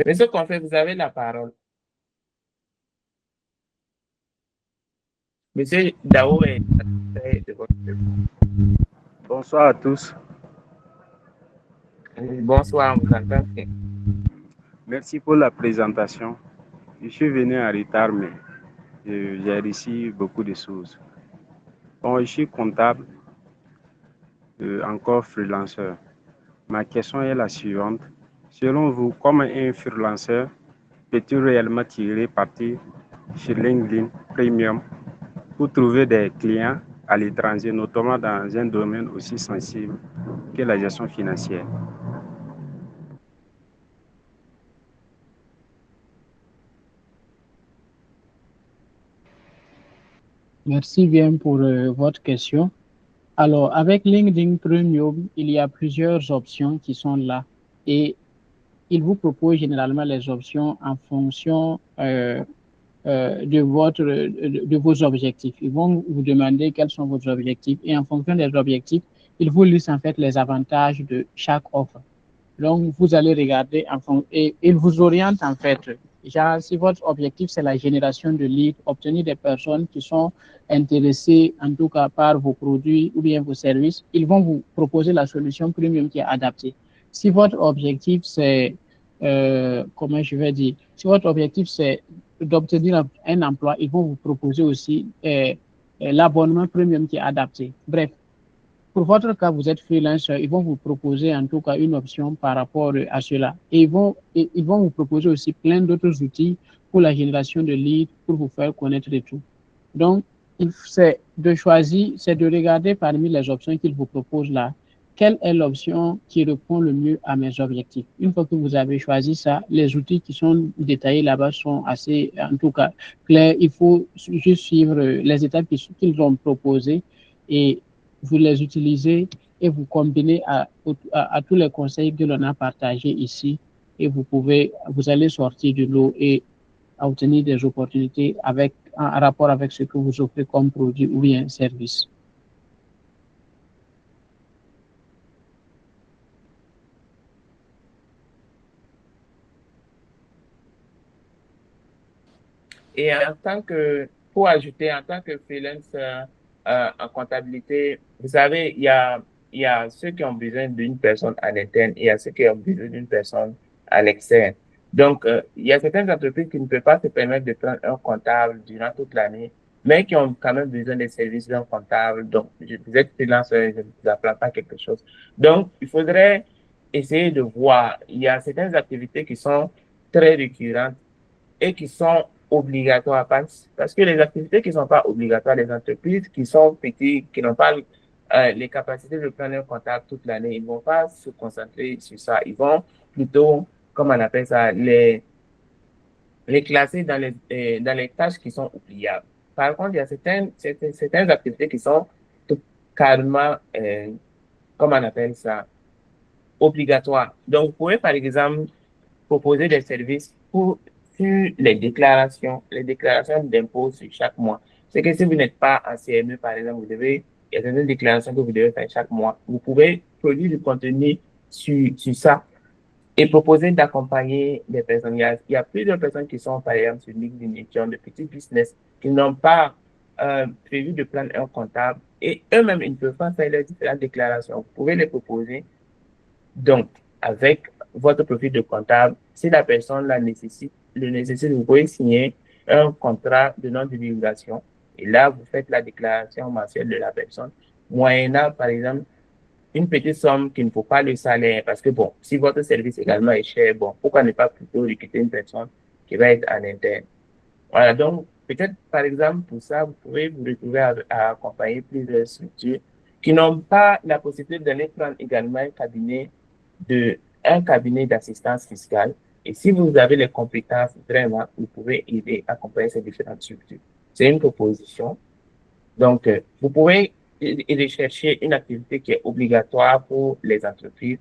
Monsieur Confé, vous avez la parole. Monsieur Dao est de votre... Bonsoir à tous. Bonsoir, vous entendez? Merci pour la présentation. Je suis venu en retard, mais j'ai réussi beaucoup de choses. Bon, je suis comptable, encore freelanceur. Ma question est la suivante. Selon vous, comment un freelanceur peut-il réellement tirer parti sur LinkedIn Premium pour trouver des clients à l'étranger, notamment dans un domaine aussi sensible que la gestion financière? Merci bien pour votre question. Alors, avec LinkedIn Premium, il y a plusieurs options qui sont là et il vous propose généralement les options en fonction de vos objectifs. Ils vont vous demander quels sont vos objectifs et en fonction des objectifs, ils vous listent en fait les avantages de chaque offre. Donc, vous allez regarder et ils vous orientent en fait. Genre, si votre objectif, c'est la génération de leads, obtenir des personnes qui sont intéressées, en tout cas, par vos produits ou bien vos services, ils vont vous proposer la solution premium qui est adaptée. Si votre objectif, c'est, comment je vais dire, si votre objectif, c'est d'obtenir un emploi, ils vont vous proposer aussi l'abonnement premium qui est adapté. Bref, pour votre cas, vous êtes freelancer, ils vont vous proposer en tout cas une option par rapport à cela. Et ils vont vous proposer aussi plein d'autres outils pour la génération de leads, pour vous faire connaître et tout. Donc, c'est de choisir, c'est de regarder parmi les options qu'ils vous proposent là, quelle est l'option qui répond le mieux à mes objectifs. Une fois que vous avez choisi ça, les outils qui sont détaillés là-bas sont assez, en tout cas, clairs. Il faut juste suivre les étapes qu'ils ont proposées et vous les utilisez et vous combinez à tous les conseils que l'on a partagés ici et vous allez sortir de l'eau et obtenir des opportunités en rapport avec ce que vous offrez comme produit ou bien service. Et pour ajouter, en tant que freelance en comptabilité, vous savez, il y a ceux qui ont besoin d'une personne à l'interne et il y a ceux qui ont besoin d'une personne à l'externe. Donc, il y a certaines entreprises qui ne peuvent pas se permettre de prendre un comptable durant toute l'année, mais qui ont quand même besoin des services d'un comptable. Donc, vous êtes freelance, je ne vous apprends pas quelque chose. Donc, il faudrait essayer de voir. Il y a certaines activités qui sont très récurrentes et qui sont obligatoires parce que les activités qui ne sont pas obligatoires, les entreprises qui sont petites, qui n'ont pas les capacités de prendre un comptable toute l'année, ils ne vont pas se concentrer sur ça. Ils vont plutôt, comme on appelle ça, les classer dans les tâches qui sont oubliables. Par contre, il y a certaines activités qui sont carrément, comme on appelle ça, obligatoires. Donc, vous pouvez, par exemple, proposer des services sur les déclarations d'impôts sur chaque mois. C'est que si vous n'êtes pas en CME, par exemple, il y a certaines déclarations que vous devez faire chaque mois. Vous pouvez produire du contenu sur ça et proposer d'accompagner des personnes. Il y a plusieurs personnes qui sont, par exemple, sur LinkedIn, qui ont de petits business, qui n'ont pas prévu de prendre un comptable et eux-mêmes, ils ne peuvent pas faire leurs différentes déclarations. Vous pouvez les proposer. Donc, avec votre profil de comptable, si la personne le nécessite, vous pouvez signer un contrat de non-divulgation. Et là, vous faites la déclaration mensuelle de la personne, moyennant, par exemple, une petite somme qui ne faut pas le salaire. Parce que, bon, si votre service également est cher, bon, pourquoi ne pas plutôt recruter une personne qui va être en interne? Voilà, donc, peut-être, par exemple, pour ça, vous pouvez vous retrouver à accompagner plusieurs structures qui n'ont pas la possibilité d'aller prendre également un cabinet d'assistance fiscale. Et si vous avez les compétences, vraiment, vous pouvez aider à accompagner ces différentes structures. C'est une proposition. Donc, vous pouvez rechercher une activité qui est obligatoire pour les entreprises,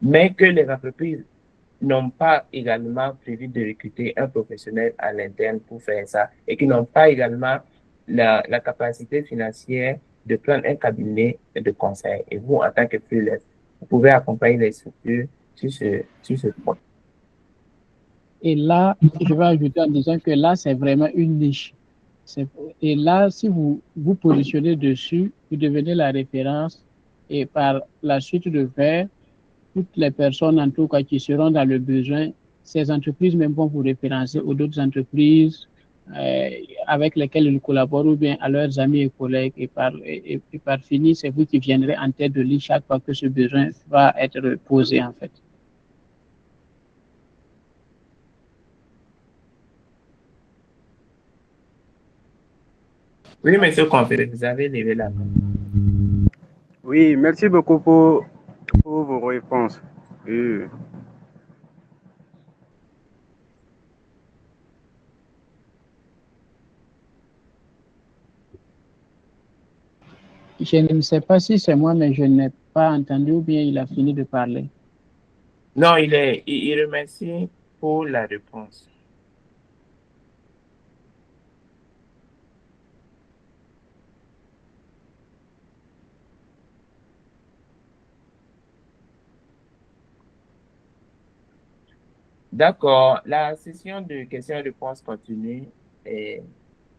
mais que les entreprises n'ont pas également prévu de recruter un professionnel à l'interne pour faire ça et qui n'ont pas également la capacité financière de prendre un cabinet de conseil. Et vous, en tant que freelance, vous pouvez accompagner les structures sur ce point. Et là, je vais ajouter en disant que là, c'est vraiment une niche. Et là, si vous vous positionnez dessus, vous devenez la référence et par la suite de faire, toutes les personnes, en tout cas, qui seront dans le besoin, ces entreprises même vont vous référencer aux autres entreprises avec lesquelles ils collaborent ou bien à leurs amis et collègues. Et par fini, c'est vous qui viendrez en tête de liste chaque fois que ce besoin va être posé, en fait. Oui, monsieur Conféré, vous avez levé la main. Oui, merci beaucoup pour vos réponses. Oui. Je ne sais pas si c'est moi, mais je n'ai pas entendu ou bien il a fini de parler. Non, il remercie pour la réponse. D'accord. La session de questions-réponses continue. Et je ne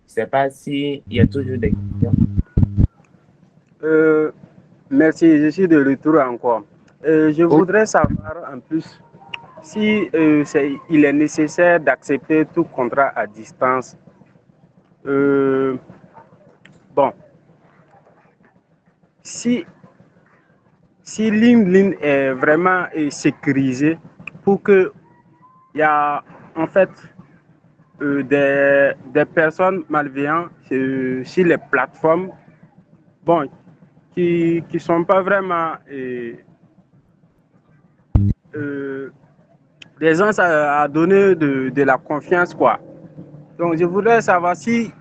sais pas s'il y a toujours des questions. Merci, je suis de retour encore. Je voudrais savoir en plus si il est nécessaire d'accepter tout contrat à distance. Bon, si si LinkedIn est vraiment sécurisé pour que il y a en fait des personnes malveillantes sur les plateformes, bon, qui sont pas vraiment des gens à donner de la confiance, quoi. Donc, je voudrais savoir si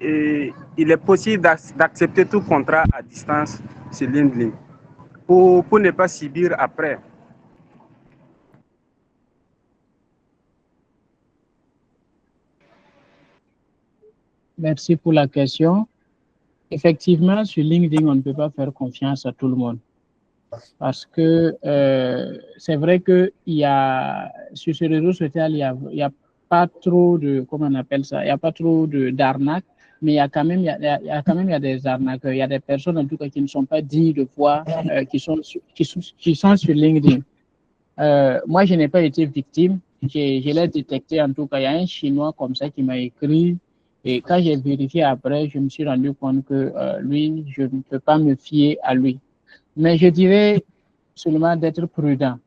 il est possible d'accepter tout contrat à distance sur LinkedIn pour ne pas subir après. Merci pour la question. Effectivement, sur LinkedIn, on ne peut pas faire confiance à tout le monde. Parce que c'est vrai que sur ce réseau social, il y a pas trop de, comment on appelle ça, il n'y a pas trop d'arnaques, mais il y a quand même des arnaqueurs. Il y a des personnes, en tout cas, qui ne sont pas dignes de foi, qui sont sur LinkedIn. Moi, je n'ai pas été victime. Je l'ai détecté, en tout cas. Il y a un Chinois comme ça qui m'a écrit. Et quand j'ai vérifié après, je me suis rendu compte que lui, je ne peux pas me fier à lui. Mais je dirais seulement d'être prudent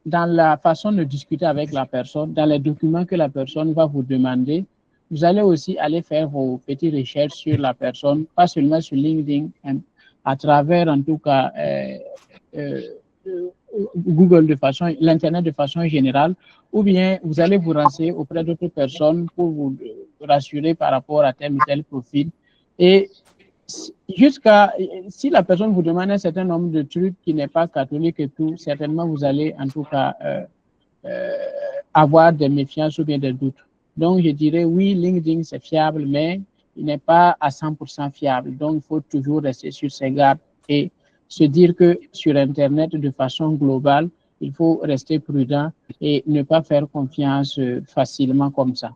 dans la façon de discuter avec la personne, dans les documents que la personne va vous demander. Vous allez aussi aller faire vos petites recherches sur la personne, pas seulement sur LinkedIn, à travers en tout cas Google l'Internet de façon générale, ou bien vous allez vous renseigner auprès d'autres personnes pour vous rassurer par rapport à tel ou tel profil. Et si la personne vous demande un certain nombre de trucs qui n'est pas catholique et tout, certainement vous allez en tout cas avoir des méfiances ou bien des doutes. Donc je dirais oui, LinkedIn c'est fiable, mais il n'est pas à 100% fiable. Donc il faut toujours rester sur ses gardes et se dire que sur Internet, de façon globale, il faut rester prudent et ne pas faire confiance facilement comme ça.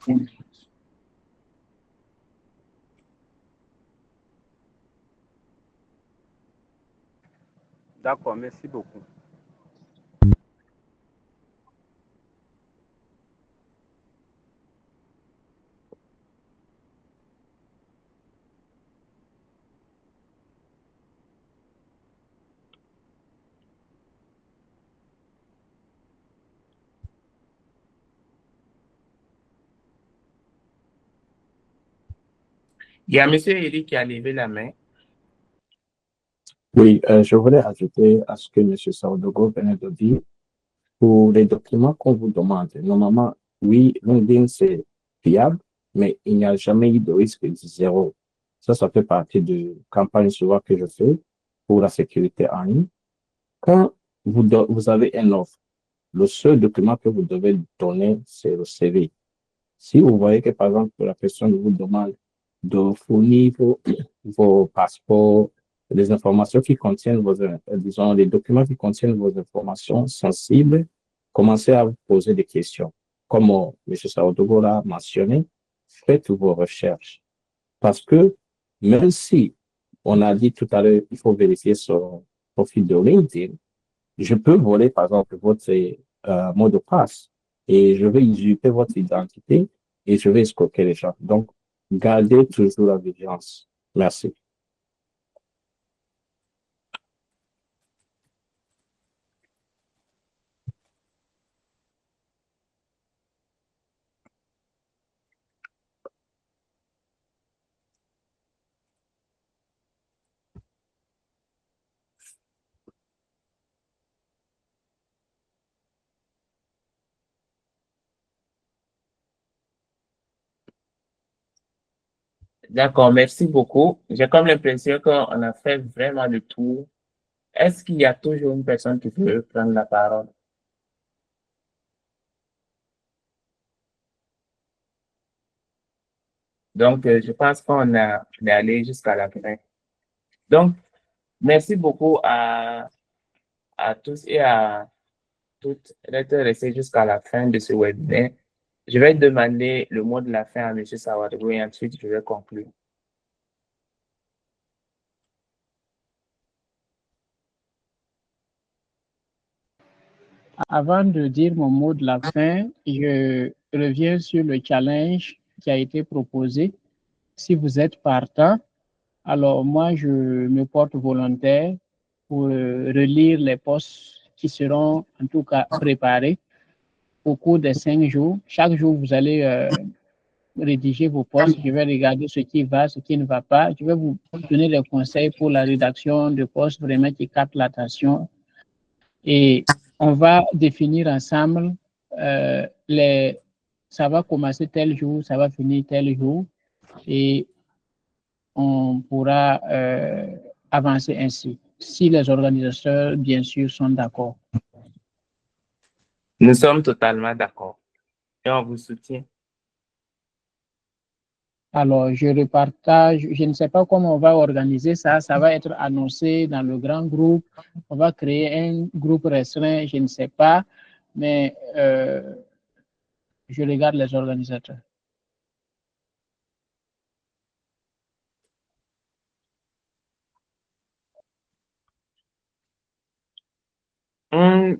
D'accord, merci beaucoup. Il y a M. Eric qui a levé la main. Oui, je voulais ajouter à ce que M. Saodogo venait de dire. Pour les documents qu'on vous demande, normalement, oui, LinkedIn, c'est fiable, mais il n'y a jamais eu de risque de zéro. Ça fait partie de campagne souvent que je fais pour la sécurité en ligne. Quand vous avez une offre, le seul document que vous devez donner, c'est le CV. Si vous voyez que, par exemple, la personne vous demande de fournir vos passeports, les informations qui contiennent disons, les documents qui contiennent vos informations sensibles, commencez à vous poser des questions. Comme M. Saodogo l'a mentionné, faites vos recherches. Parce que même si on a dit tout à l'heure, il faut vérifier son profil de LinkedIn, je peux voler, par exemple, votre mot de passe et je vais usurper votre identité et je vais escroquer les gens. Donc, gardez toujours la vigilance. Merci. D'accord, merci beaucoup. J'ai comme l'impression qu'on a fait vraiment le tour. Est-ce qu'il y a toujours une personne qui veut prendre la parole? Donc, je pense qu'on est allé jusqu'à la fin. Donc, merci beaucoup à tous et à toutes d'être restés jusqu'à la fin de ce webinaire. Je vais demander le mot de la fin à M. Sawadogo et ensuite je vais conclure. Avant de dire mon mot de la fin, je reviens sur le challenge qui a été proposé. Si vous êtes partant, alors moi, je me porte volontaire pour relire les postes qui seront en tout cas préparés au cours des 5 jours. Chaque jour, vous allez rédiger vos postes. Je vais regarder ce qui va, ce qui ne va pas. Je vais vous donner des conseils pour la rédaction de postes vraiment qui captent l'attention. Et on va définir ensemble ça va commencer tel jour, ça va finir tel jour. Et on pourra avancer ainsi, si les organisateurs, bien sûr, sont d'accord. Nous sommes totalement d'accord et on vous soutient. Alors, je repartage, je ne sais pas comment on va organiser ça, ça va être annoncé dans le grand groupe, on va créer un groupe restreint, je ne sais pas, mais je regarde les organisateurs.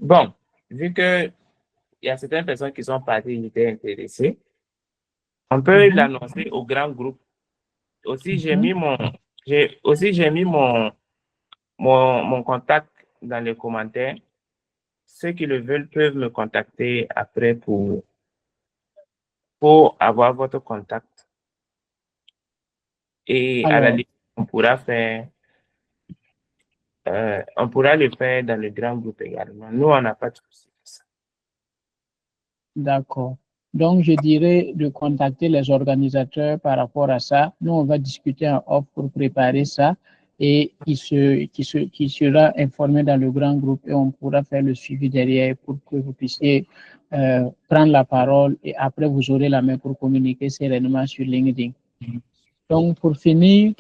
Bon, vu que il y a certaines personnes qui sont parties, qui étaient intéressées, on peut l'annoncer au grand groupe. Aussi, j'ai mis mon contact dans les commentaires. Ceux qui le veulent peuvent me contacter après pour avoir votre contact. Et alors, à la limite, on pourra le faire dans le grand groupe également. Nous, on n'a pas de souci. D'accord. Donc, je dirais de contacter les organisateurs par rapport à ça. Nous, on va discuter en off pour préparer ça et qui sera informé dans le grand groupe et on pourra faire le suivi derrière pour que vous puissiez prendre la parole et après, vous aurez la main pour communiquer sereinement sur LinkedIn. Donc, pour finir,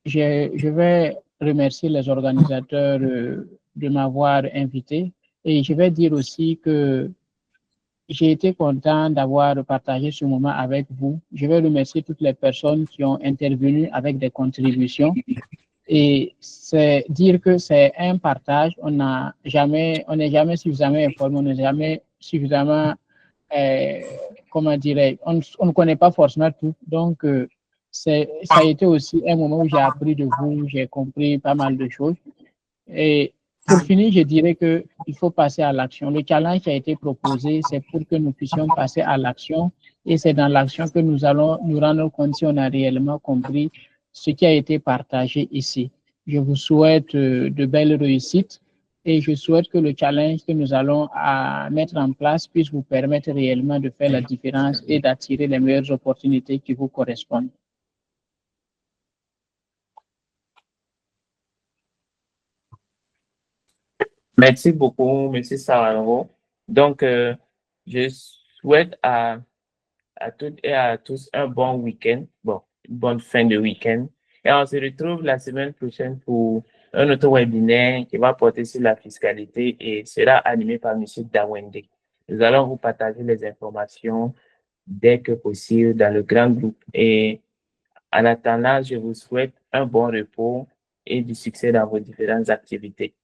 je vais remercier les organisateurs de m'avoir invité et je vais dire aussi que j'ai été content d'avoir partagé ce moment avec vous. Je vais remercier toutes les personnes qui ont intervenu avec des contributions. Et c'est dire que c'est un partage. On n'est jamais suffisamment informé, on n'est jamais suffisamment, comment dirais-je, on ne connaît pas forcément tout. Donc, ça a été aussi un moment où j'ai appris de vous, j'ai compris pas mal de choses. Et pour finir, je dirais qu'il faut passer à l'action. Le challenge qui a été proposé, c'est pour que nous puissions passer à l'action. Et c'est dans l'action que nous allons nous rendre compte si on a réellement compris ce qui a été partagé ici. Je vous souhaite de belles réussites et je souhaite que le challenge que nous allons mettre en place puisse vous permettre réellement de faire la différence et d'attirer les meilleures opportunités qui vous correspondent. Merci beaucoup, M. Sararo. Donc, je souhaite à toutes et à tous un bon week-end, une bonne fin de week-end. Et on se retrouve la semaine prochaine pour un autre webinaire qui va porter sur la fiscalité et sera animé par M. Dawende. Nous allons vous partager les informations dès que possible dans le grand groupe. Et en attendant, je vous souhaite un bon repos et du succès dans vos différentes activités.